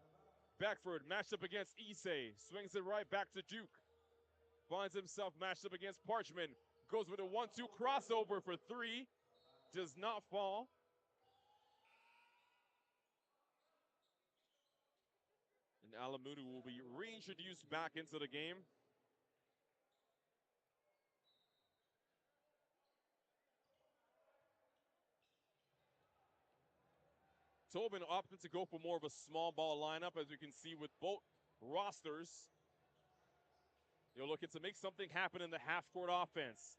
Beckford matched up against Issei. Swings it right back to Duke. Finds himself matched up against Parchment. Goes with a 1-2 crossover for 3. Does not fall. And Alamudu will be reintroduced back into the game. Toben opted to go for more of a small ball lineup, as you can see with both rosters. They're looking to make something happen in the half-court offense.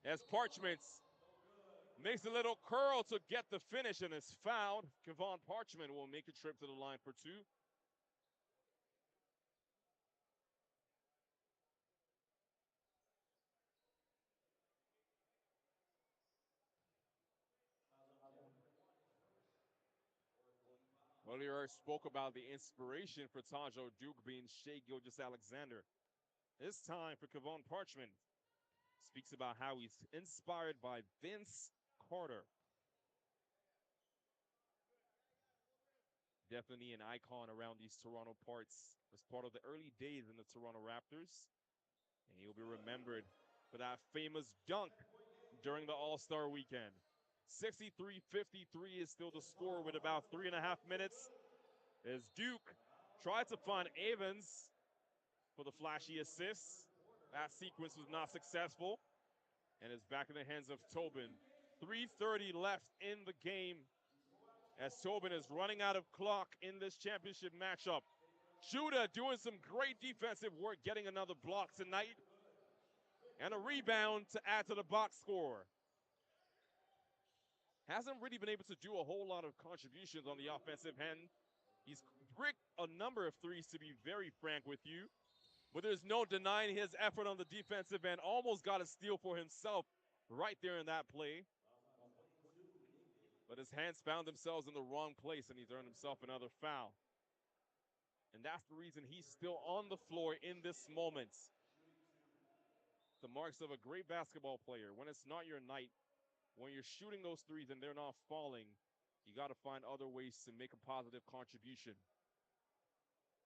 As Parchment's Makes a little curl to get the finish and is fouled. Kevon Parchment will make a trip to the line for 2. Earlier, I spoke about the inspiration for Tajo Duke being Shea Gilgeous-Alexander. This time for Kevon Parchment, speaks about how he's inspired by Vince Carter. Definitely an icon around these Toronto parts. Was part of the early days in the Toronto Raptors. And he'll be remembered for that famous dunk during the All-Star weekend. 63-53 is still the score with about 3.5 minutes. As Duke tried to find Evans for the flashy assist. That sequence was not successful and is back in the hands of Toben. 3:30 left in the game as Toben is running out of clock in this championship matchup. Judah doing some great defensive work, getting another block tonight and a rebound to add to the box score. Hasn't really been able to do a whole lot of contributions on the offensive end. He's bricked a number of threes, to be very frank with you, but there's no denying his effort on the defensive end. Almost got a steal for himself right there in that play. But his hands found themselves in the wrong place, and he's earned himself another foul. And that's the reason he's still on the floor in this moment. The marks of a great basketball player. When it's not your night, when you're shooting those threes and they're not falling, you got to find other ways to make a positive contribution.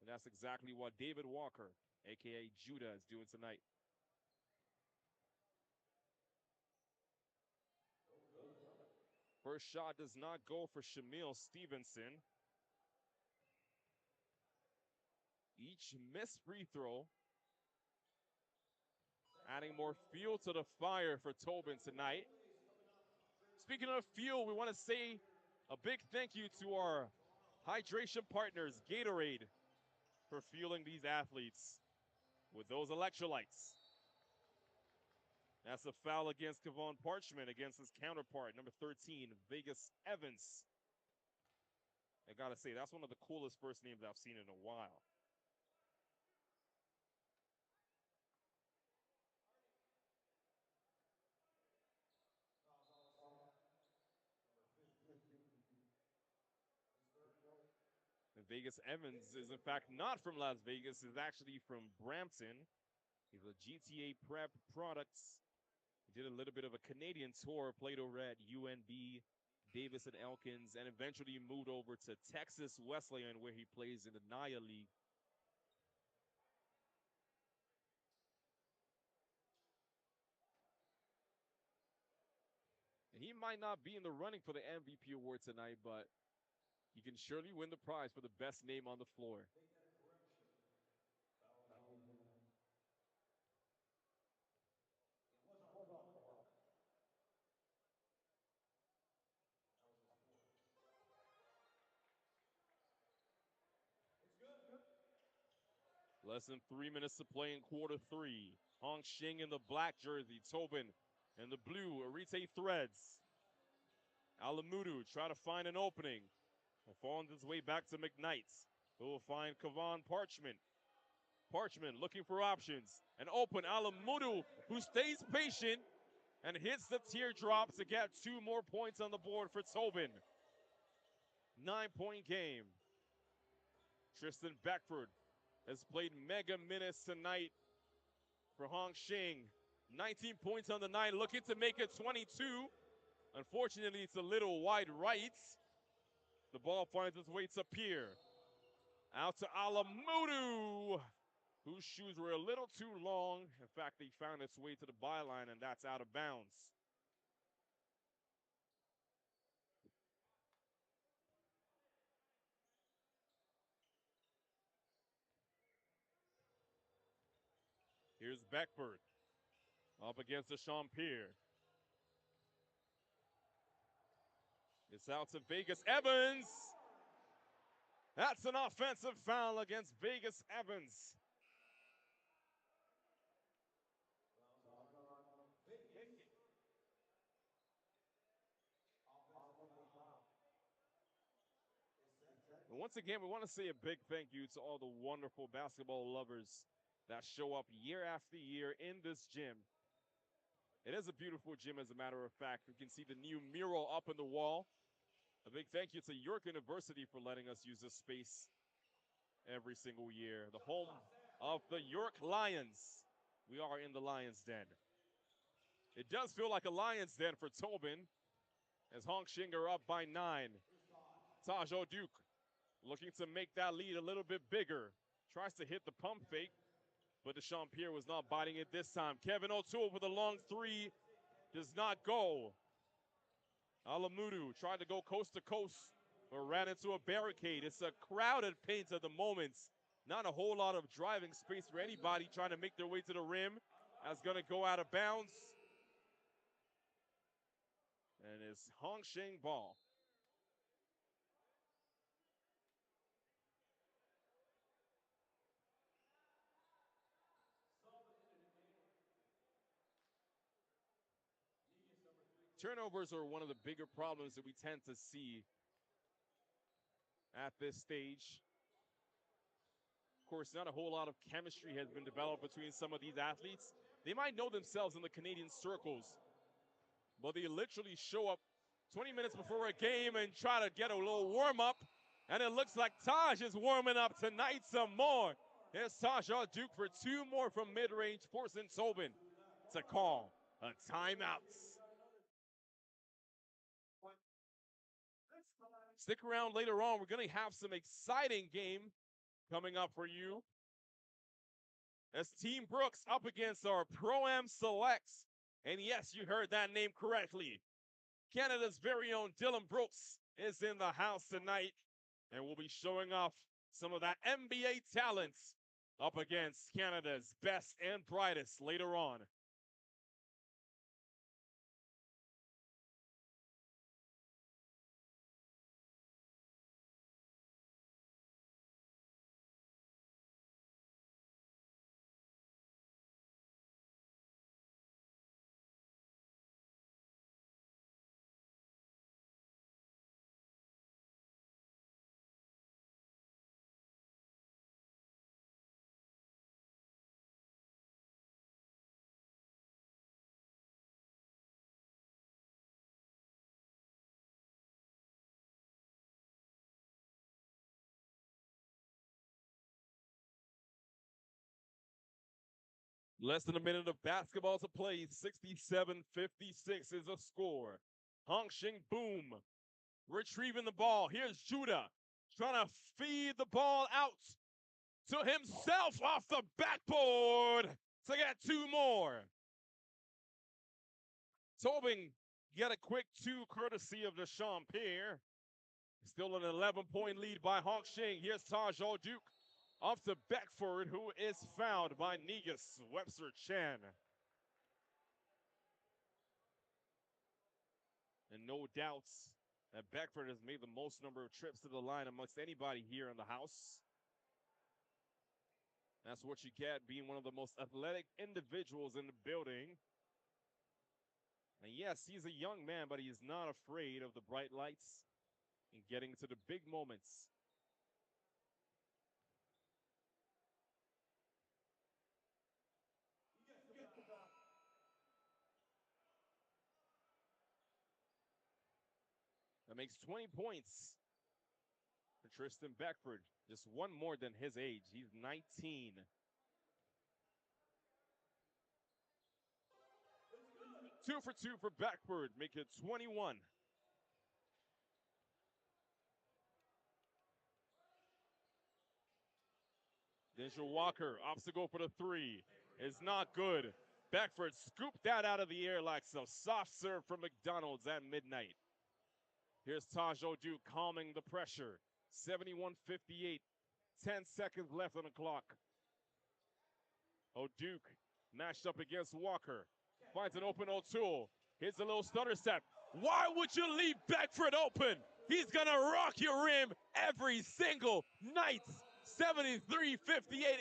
And that's exactly what David Walker, a.k.a. Judah, is doing tonight. First shot does not go for Shamil Stevenson. Each missed free throw adding more fuel to the fire for Toben tonight. Speaking of fuel, we want to say a big thank you to our hydration partners, Gatorade, for fueling these athletes with those electrolytes. That's a foul against Kevon Parchment against his counterpart, number 13, Vegas Evans. I gotta say, that's one of the coolest first names I've seen in a while. And Vegas Evans is in fact not from Las Vegas, is actually from Brampton. He's a GTA prep products. He did a little bit of a Canadian tour, played over at UNB, Davis and Elkins, and eventually moved over to Texas Wesleyan, where he plays in the NAIA League. And he might not be in the running for the MVP award tonight, but he can surely win the prize for the best name on the floor. Less than 3 minutes to play in quarter 3. Hong Shing in the black jersey, Toben in the blue, Arite Threads. Alamudu try to find an opening. And finds his way back to McKnight, who will find Kevon Parchment. Parchment looking for options. An open Alamudu, who stays patient and hits the teardrop to get 2 more points on the board for Toben. 9-point game. Tristan Beckford has played mega minutes tonight for Hong Shing. 19 points on the night, looking to make it 22. Unfortunately, it's a little wide right. The ball finds its way to Pierre. Out to Alamudu, whose shoes were a little too long. In fact, they found its way to the byline, and that's out of bounds. Here's Beckford up against Deshaun Pierre. It's out to Vegas Evans. That's an offensive foul against Vegas Evans. And once again, we want to say a big thank you to all the wonderful basketball lovers that show up year after year in this gym. It is a beautiful gym, as a matter of fact. You can see the new mural up on the wall. A big thank you to York University for letting us use this space every single year. The home of the York Lions. We are in the Lions Den. It does feel like a Lions Den for Toben, as Shing are up by 9. Taj Duke looking to make that lead a little bit bigger. Tries to hit the pump fake, but Dechampierre was not biting it this time. Kevin O'Toole with a long three. Does not go. Alamudu tried to go coast to coast, but ran into a barricade. It's a crowded paint at the moment. Not a whole lot of driving space for anybody trying to make their way to the rim. That's going to go out of bounds. And it's Shing ball. Turnovers are one of the bigger problems that we tend to see at this stage. Of course, not a whole lot of chemistry has been developed between some of these athletes. They might know themselves in the Canadian circles, but they literally show up 20 minutes before a game and try to get a little warm-up, and it looks like Taj is warming up tonight some more. Here's Taj Duke for 2 more from mid-range, forcing Toben to call a timeout. Stick around later on. We're going to have some exciting game coming up for you, as Team Brooks up against our Pro-Am Selects. And yes, you heard that name correctly. Canada's very own Dylan Brooks is in the house tonight, and we'll be showing off some of that NBA talent up against Canada's best and brightest later on. Less than a minute of basketball to play. 67-56 is a score. Shing boom. Retrieving the ball. Here's Judah trying to feed the ball out to himself off the backboard to get 2 more. Toben get a quick 2 courtesy of Dechampierre. Still an 11-point lead by Shing. Here's Taj Duke off to Beckford, who is fouled by Negus Webster-Chan. And no doubts that Beckford has made the most number of trips to the line amongst anybody here in the house. That's what you get being one of the most athletic individuals in the building. And yes, he's a young man, but he is not afraid of the bright lights and getting to the big moments. That makes 20 points for Tristan Beckford. Just 1 more than his age. He's 19. 2 for 2 for Beckford, make it 21. Denzel Walker opts to go for the 3. It's not good. Beckford scooped that out of the air like some soft serve from McDonald's at midnight. Here's Taj Duke calming the pressure. 71-58. 10 seconds left on the clock. O'Duke matched up against Walker. Finds an open O'Toole. Here's a little stutter step. Why would you leave Beckford open? He's going to rock your rim every single night. 73-58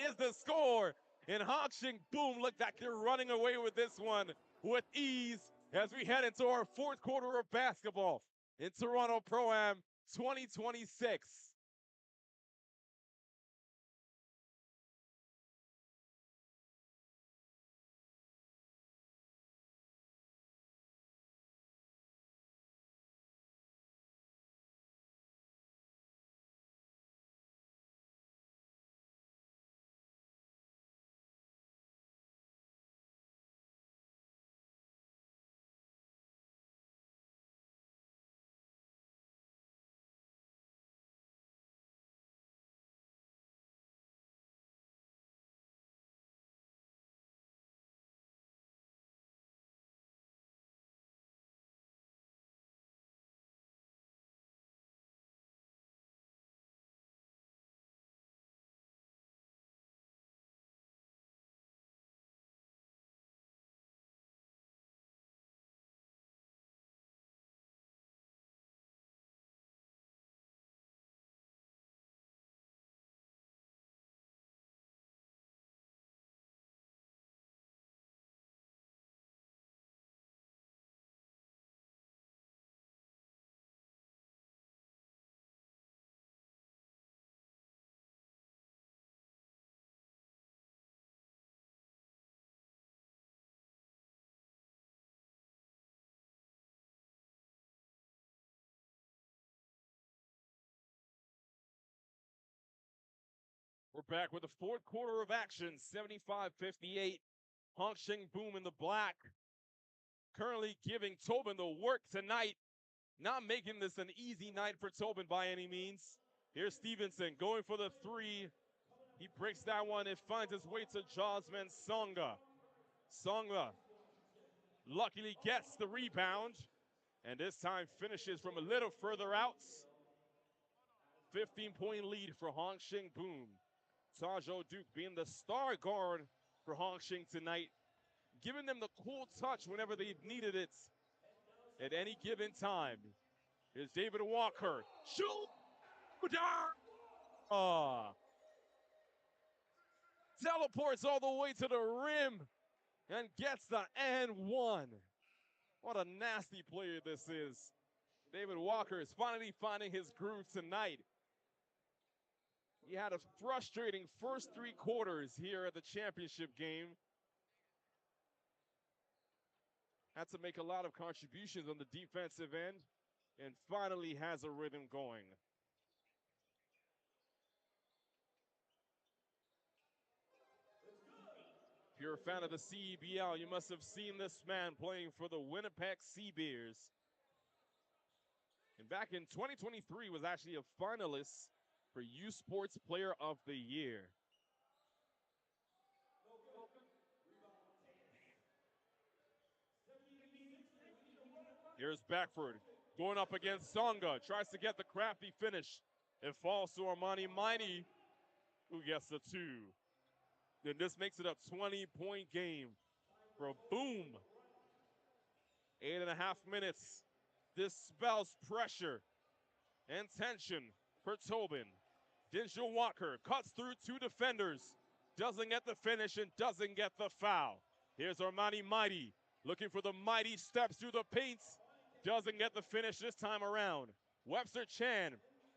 is the score. And Shing, boom, looked like they're running away with this one with ease as we head into our 4th quarter of basketball in Toronto Pro-Am 2026. We're back with the fourth quarter of action, 75-58. Shing Boom in the black. Currently giving Toben the work tonight. Not making this an easy night for Toben by any means. Here's Stevenson going for the three. He breaks that one. It finds its way to Jasmine Songa. Songa luckily gets the rebound. And this time finishes from a little further out. 15-point lead for Shing Boom. Tajo Duke being the star guard for Shing tonight, giving them the cool touch whenever they've needed it at any given time. Here's David Walker. Shoot! Teleports all the way to the rim and gets the and one. What a nasty player this is. David Walker is finally finding his groove tonight. He had a frustrating first three quarters here at the championship game. Had to make a lot of contributions on the defensive end and finally has a rhythm going. If you're a fan of the CEBL, you must have seen this man playing for the Winnipeg Seabears. And back in 2023 was actually a finalist for U Sports Player of the Year. Here's Beckford going up against Songa. Tries to get the crafty finish. It falls to Armani Mighty, who gets the two. Then this makes it a 20-point game for Boom. 8.5 minutes. This spells pressure and tension for Toben. Denzel Walker cuts through two defenders. Doesn't get the finish and doesn't get the foul. Here's Armani Mighty looking for the mighty steps through the paint. Doesn't get the finish this time around. Webster Chan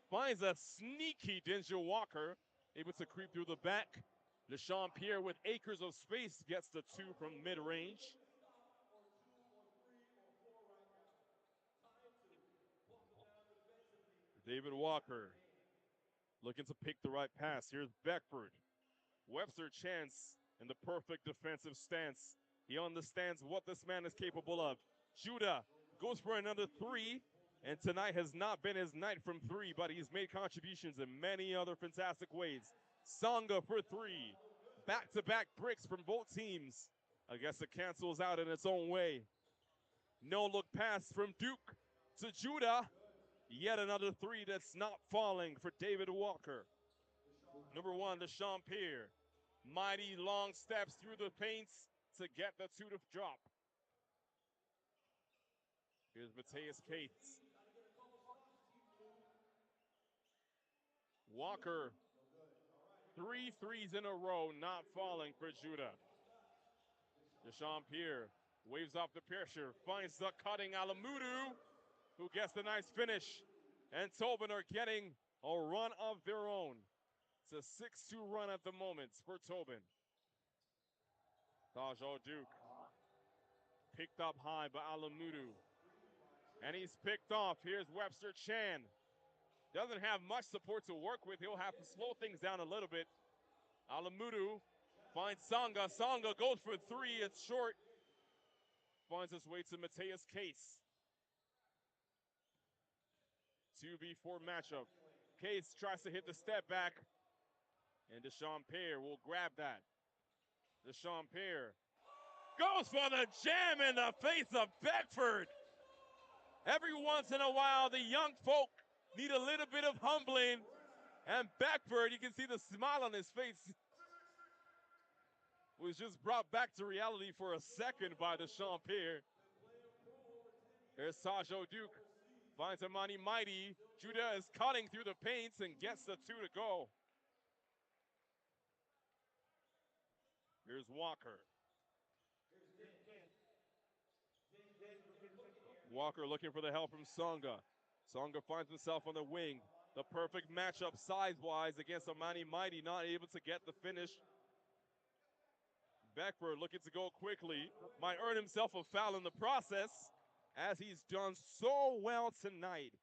finds a sneaky Denzel Walker, able to creep through the back. Deshaun Pierre with acres of space gets the two from mid-range. David Walker looking to pick the right pass. Here's Beckford. Webster Chance in the perfect defensive stance. He understands what this man is capable of. Judah goes for another three, and tonight has not been his night from three, but he's made contributions in many other fantastic ways. Songa for three. Back-to-back bricks from both teams. I guess it cancels out in its own way. No-look pass from Duke to Judah. Yet another three that's not falling for David Walker. Number one, Deshaun Pierre. Mighty long steps through the paints to get the two to drop. Here's Mateus Cates. Walker, 3 threes in a row, not falling for Judah. Deshaun Pierre waves off the pressure, finds the cutting Alamudu, who gets the nice finish. And Toben are getting a run of their own. It's a 6-2 run at the moment for Toben. Tajo Duke picked up high by Alamudu. And he's picked off. Here's Webster Chan. Doesn't have much support to work with. He'll have to slow things down a little bit. Alamudu finds Songa. Songa goes for three. It's short. Finds his way to Mateus Case. 2v4 matchup. Case tries to hit the step back. And Deshaun Pierre will grab that. Deshaun Pierre goes for the jam in the face of Beckford. Every once in a while, the young folk need a little bit of humbling. And Beckford, you can see the smile on his face, was just brought back to reality for a second by Deshaun Pierre. There's Tajo Duke. Finds Armani Mighty. Judah is cutting through the paints and gets the two to go. Here's Walker. Walker looking for the help from Songa. Songa finds himself on the wing. The perfect matchup size-wise against Armani Mighty, not able to get the finish. Beckford looking to go quickly. Might earn himself a foul in the process, as he's done so well tonight.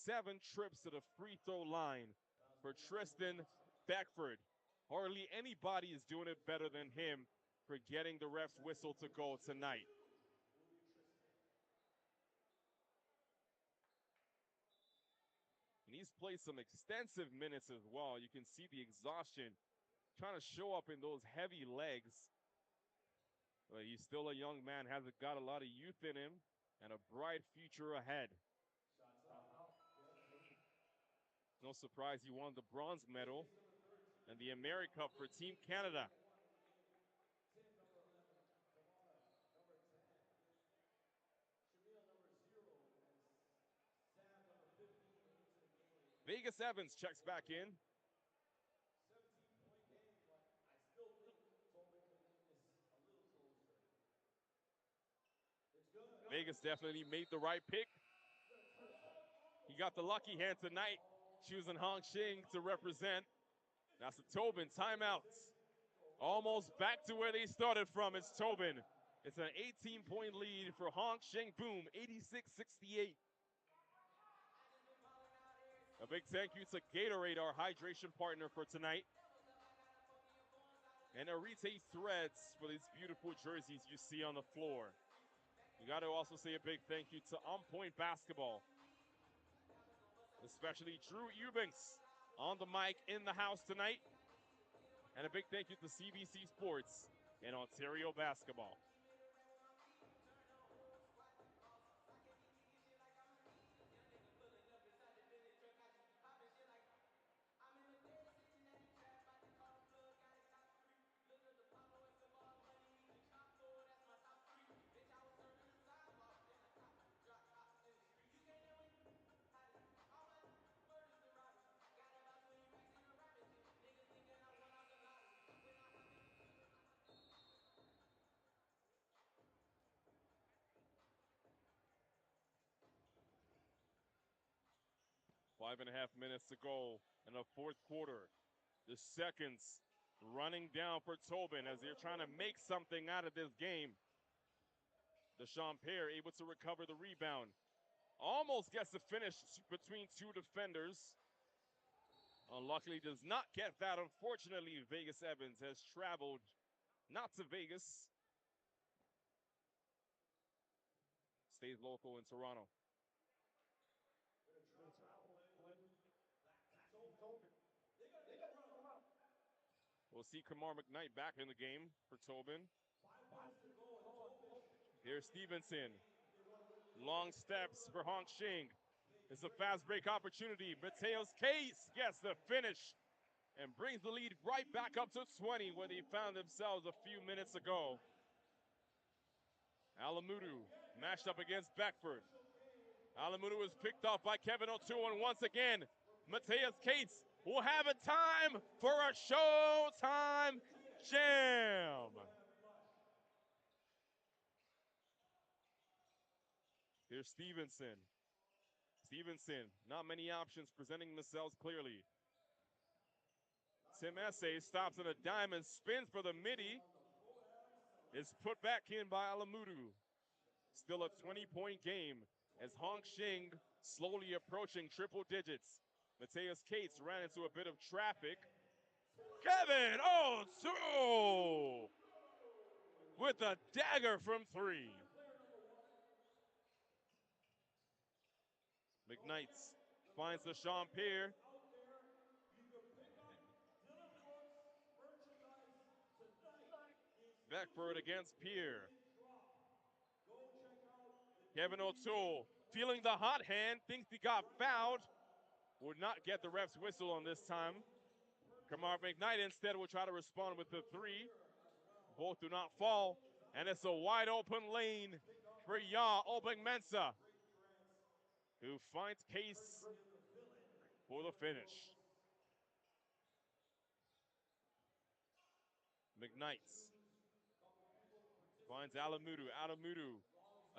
7 trips to the free throw line for Tristan Beckford. Hardly anybody is doing it better than him for getting the ref's whistle to go tonight. And he's played some extensive minutes as well. You can see the exhaustion trying to show up in those heavy legs. But he's still a young man, has got a lot of youth in him and a bright future ahead. No surprise he won the bronze medal and the AmeriCup for Team Canada. Vegas Evans checks back in. Vegas definitely made the right pick. He got the lucky hand tonight, choosing Hong Shing to represent. That's the Toben timeouts. Almost back to where they started from. It's Toben. It's an 18-point lead for Hong Shing. Boom, 86-68. A big thank you to Gatorade, our hydration partner for tonight. And Arite Threads for these beautiful jerseys you see on the floor. We got to also say a big thank you to On Point Basketball, especially Drew Eubanks on the mic in the house tonight. And a big thank you to CBC Sports and Ontario Basketball. Five and a half minutes to go in the fourth quarter. The seconds running down for Toben as they're trying to make something out of this game. Deshaun Pear able to recover the rebound. Almost gets the finish between two defenders. Unluckily does not get that. Unfortunately, Vegas Evans has traveled not to Vegas. Stays local in Toronto. We'll see Kamar McKnight back in the game for Toben. Here's Stevenson. Long steps for Hong Shing. It's a fast break opportunity. Mateos Case gets the finish and brings the lead right back up to 20 where they found themselves a few minutes ago. Alamudu matched up against Beckford. Alamudu is picked off by Kevin O'Toole, and once again, Mateus Cates will have a time for a Showtime jam. Here's Stevenson. Stevenson, not many options presenting themselves clearly. Tim Essay stops at a dime and spins for the midi. Is put back in by Alamudu. Still a 20-point game as Hong Shing slowly approaching triple digits. Mateus Cates ran into a bit of traffic. Kevin O'Toole with a dagger from three. McKnight finds Deshaun Pear. Beckford against Pear. Kevin O'Toole feeling the hot hand, thinks he got fouled. Would not get the ref's whistle on this time. Kamar McKnight instead will try to respond with the three. Both do not fall, and it's a wide open lane for Obeng-Mensah, who finds Case for the finish. McKnight finds Alamudu. Alamudu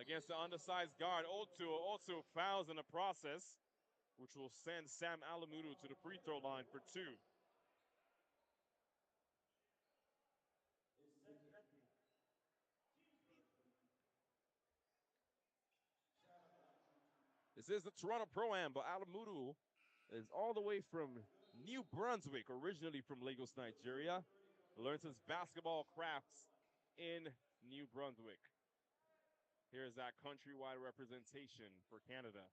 against the undersized guard. O'Toole also fouls in the process, which will send Sam Alamudu to the free throw line for two. This is the Toronto Pro-Am, but Alamudu is all the way from New Brunswick, originally from Lagos, Nigeria, learns his basketball crafts in New Brunswick. Here's that countrywide representation for Canada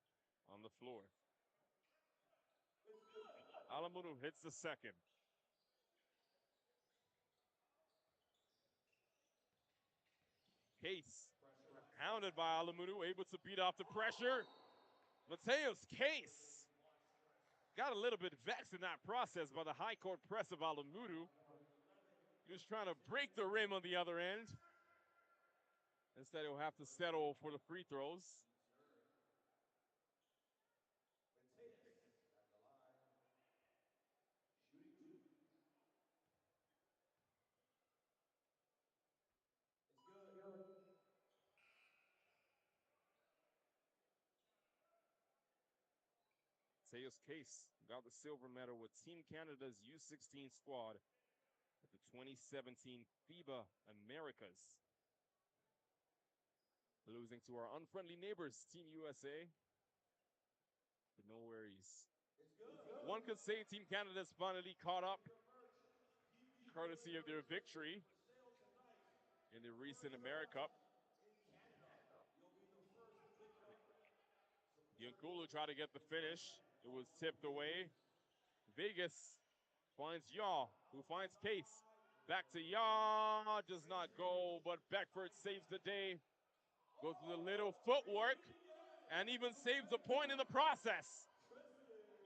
on the floor. Alamudu hits the second. Case, hounded by Alamudu, able to beat off the pressure. Mateus Case got a little bit vexed in that process by the high court press of Alamudu. He was trying to break the rim on the other end. Instead, he'll have to settle for the free throws. Mateus Case got the silver medal with Team Canada's U16 squad at the 2017 FIBA Americas. Losing to our unfriendly neighbors, Team USA. But no worries. One could say Team Canada's finally caught up, courtesy of their victory in the recent America Cup. Yankulu tried to get the finish. It was tipped away. Vegas finds Yaw, who finds Case. Back to Yaw, does not go, but Beckford saves the day. Goes with a little footwork and even saves the point in the process.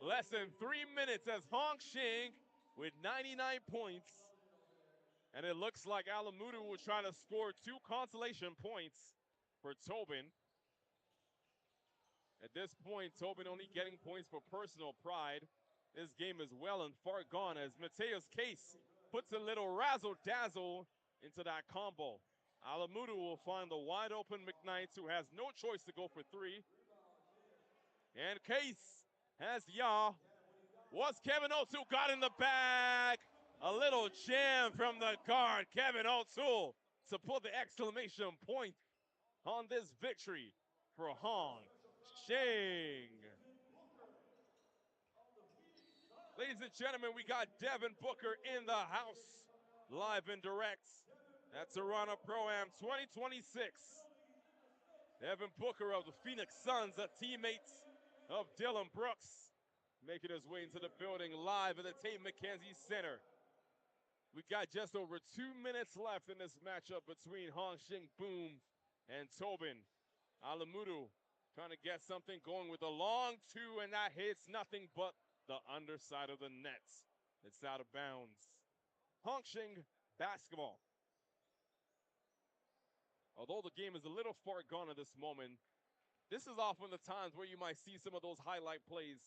Less than 3 minutes as Hong Shing with 99 points. And it looks like Alamudu will try to score 2 consolation points for Toben. At this point, Toben only getting points for personal pride. This game is well and far gone as Mateus Case puts a little razzle-dazzle into that combo. Alamudu will find the wide-open McKnights, who has no choice to go for 3. And Case has Yaw. Was Kevin O'Toole got in the bag? A little jam from the guard, Kevin O'Toole, to put the exclamation point on this victory for Hong Shing. Ladies and gentlemen, we got Devin Booker in the house, live and direct at Toronto Pro-Am 2026. Devin Booker of the Phoenix Suns, a teammate of Dylan Brooks, making his way into the building live at the Tait McKenzie Centre. We got just over 2 minutes left in this matchup between Hong Shing Boom and Toben. Alamudu trying to get something going with a long 2, and that hits nothing but the underside of the net. It's out of bounds. Hong Shing basketball. Although the game is a little far gone at this moment, this is often the times where you might see some of those highlight plays.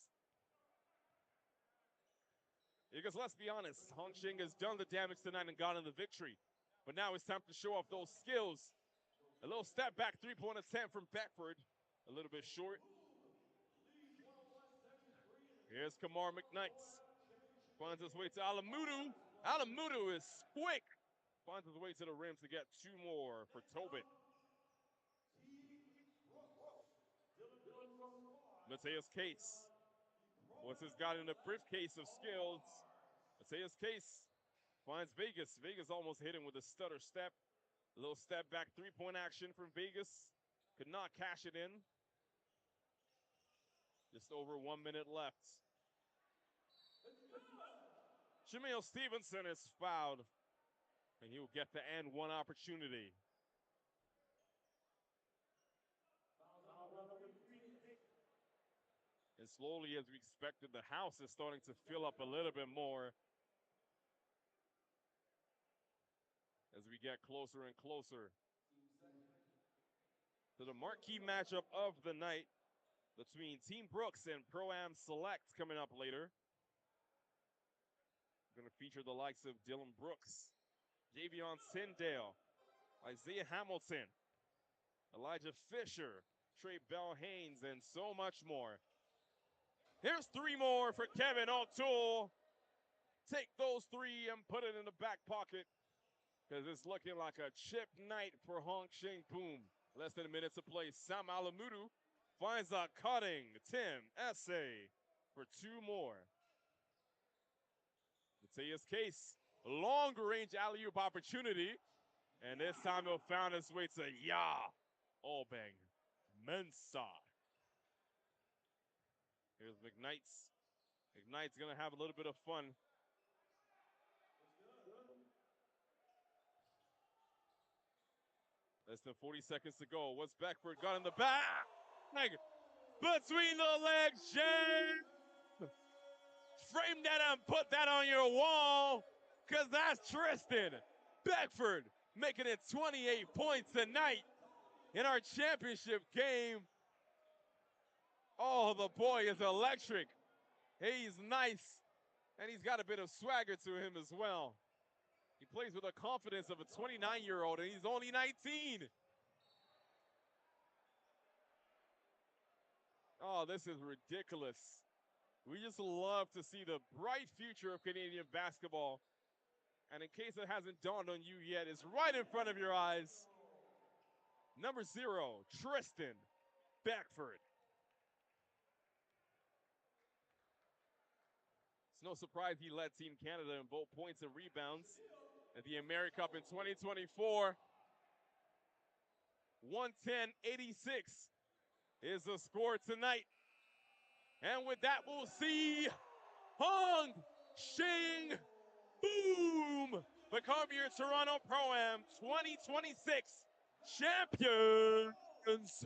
Because let's be honest, Hong Shing has done the damage tonight and gotten the victory. But now it's time to show off those skills. A little step back 3-point attempt from Beckford. A little bit short. Here's Kamar McKnight. Finds his way to Alamudu. Alamudu is quick. Finds his way to the rim to get 2 more for Toben. Mateus Case. Once he's got in a briefcase of skills, Mateus Case finds Vegas. Vegas almost hit him with a stutter step. A little step back 3-point action from Vegas. Could not cash it in. Just over 1 minute left. Jamil Stevenson is fouled, and he will get the and 1 opportunity. And slowly, as we expected, the house is starting to fill up a little bit more as we get closer and closer to the marquee matchup of the night between Team Brooks and Pro-Am Select coming up later. We're going to feature the likes of Dylan Brooks, Javion Sindale, Isaiah Hamilton, Elijah Fisher, Trey Bell-Haynes, and so much more. Here's 3 more for Kevin O'Toole. Take those 3 and put it in the back pocket, because it's looking like a chip night for Hong Shing Boom. Less than a minute to play. Sam Alamudu finds a cutting Tim Essay for 2 more. say his case. Long-range alley-oop opportunity. And this time he'll found his way to Toben Mensah. Here's McKnights. McKnights gonna have a little bit of fun. Less than 40 seconds to go. What's Beckford got in the back? Between the legs, Shing. Frame that and put that on your wall, because that's Tristan Beckford making it 28 points tonight in our championship game. Oh, the boy is electric. He's nice, and he's got a bit of swagger to him as well. He plays with the confidence of a 29-year-old, and he's only 19. Oh, this is ridiculous. We just love to see the bright future of Canadian basketball. And in case it hasn't dawned on you yet, it's right in front of your eyes. Number 0, Tristan Beckford. It's no surprise he led Team Canada in both points and rebounds at the AmeriCup in 2024. 110-86 is the score tonight. And with that, we'll see Shing Boom become your Toronto Pro-Am 2026 champions.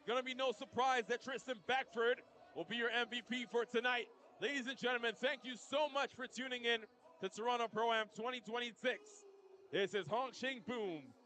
Gonna be no surprise that Tristan Beckford will be your MVP for tonight. Ladies and gentlemen, thank you so much for tuning in to Toronto Pro-Am 2026. This is Shing Boom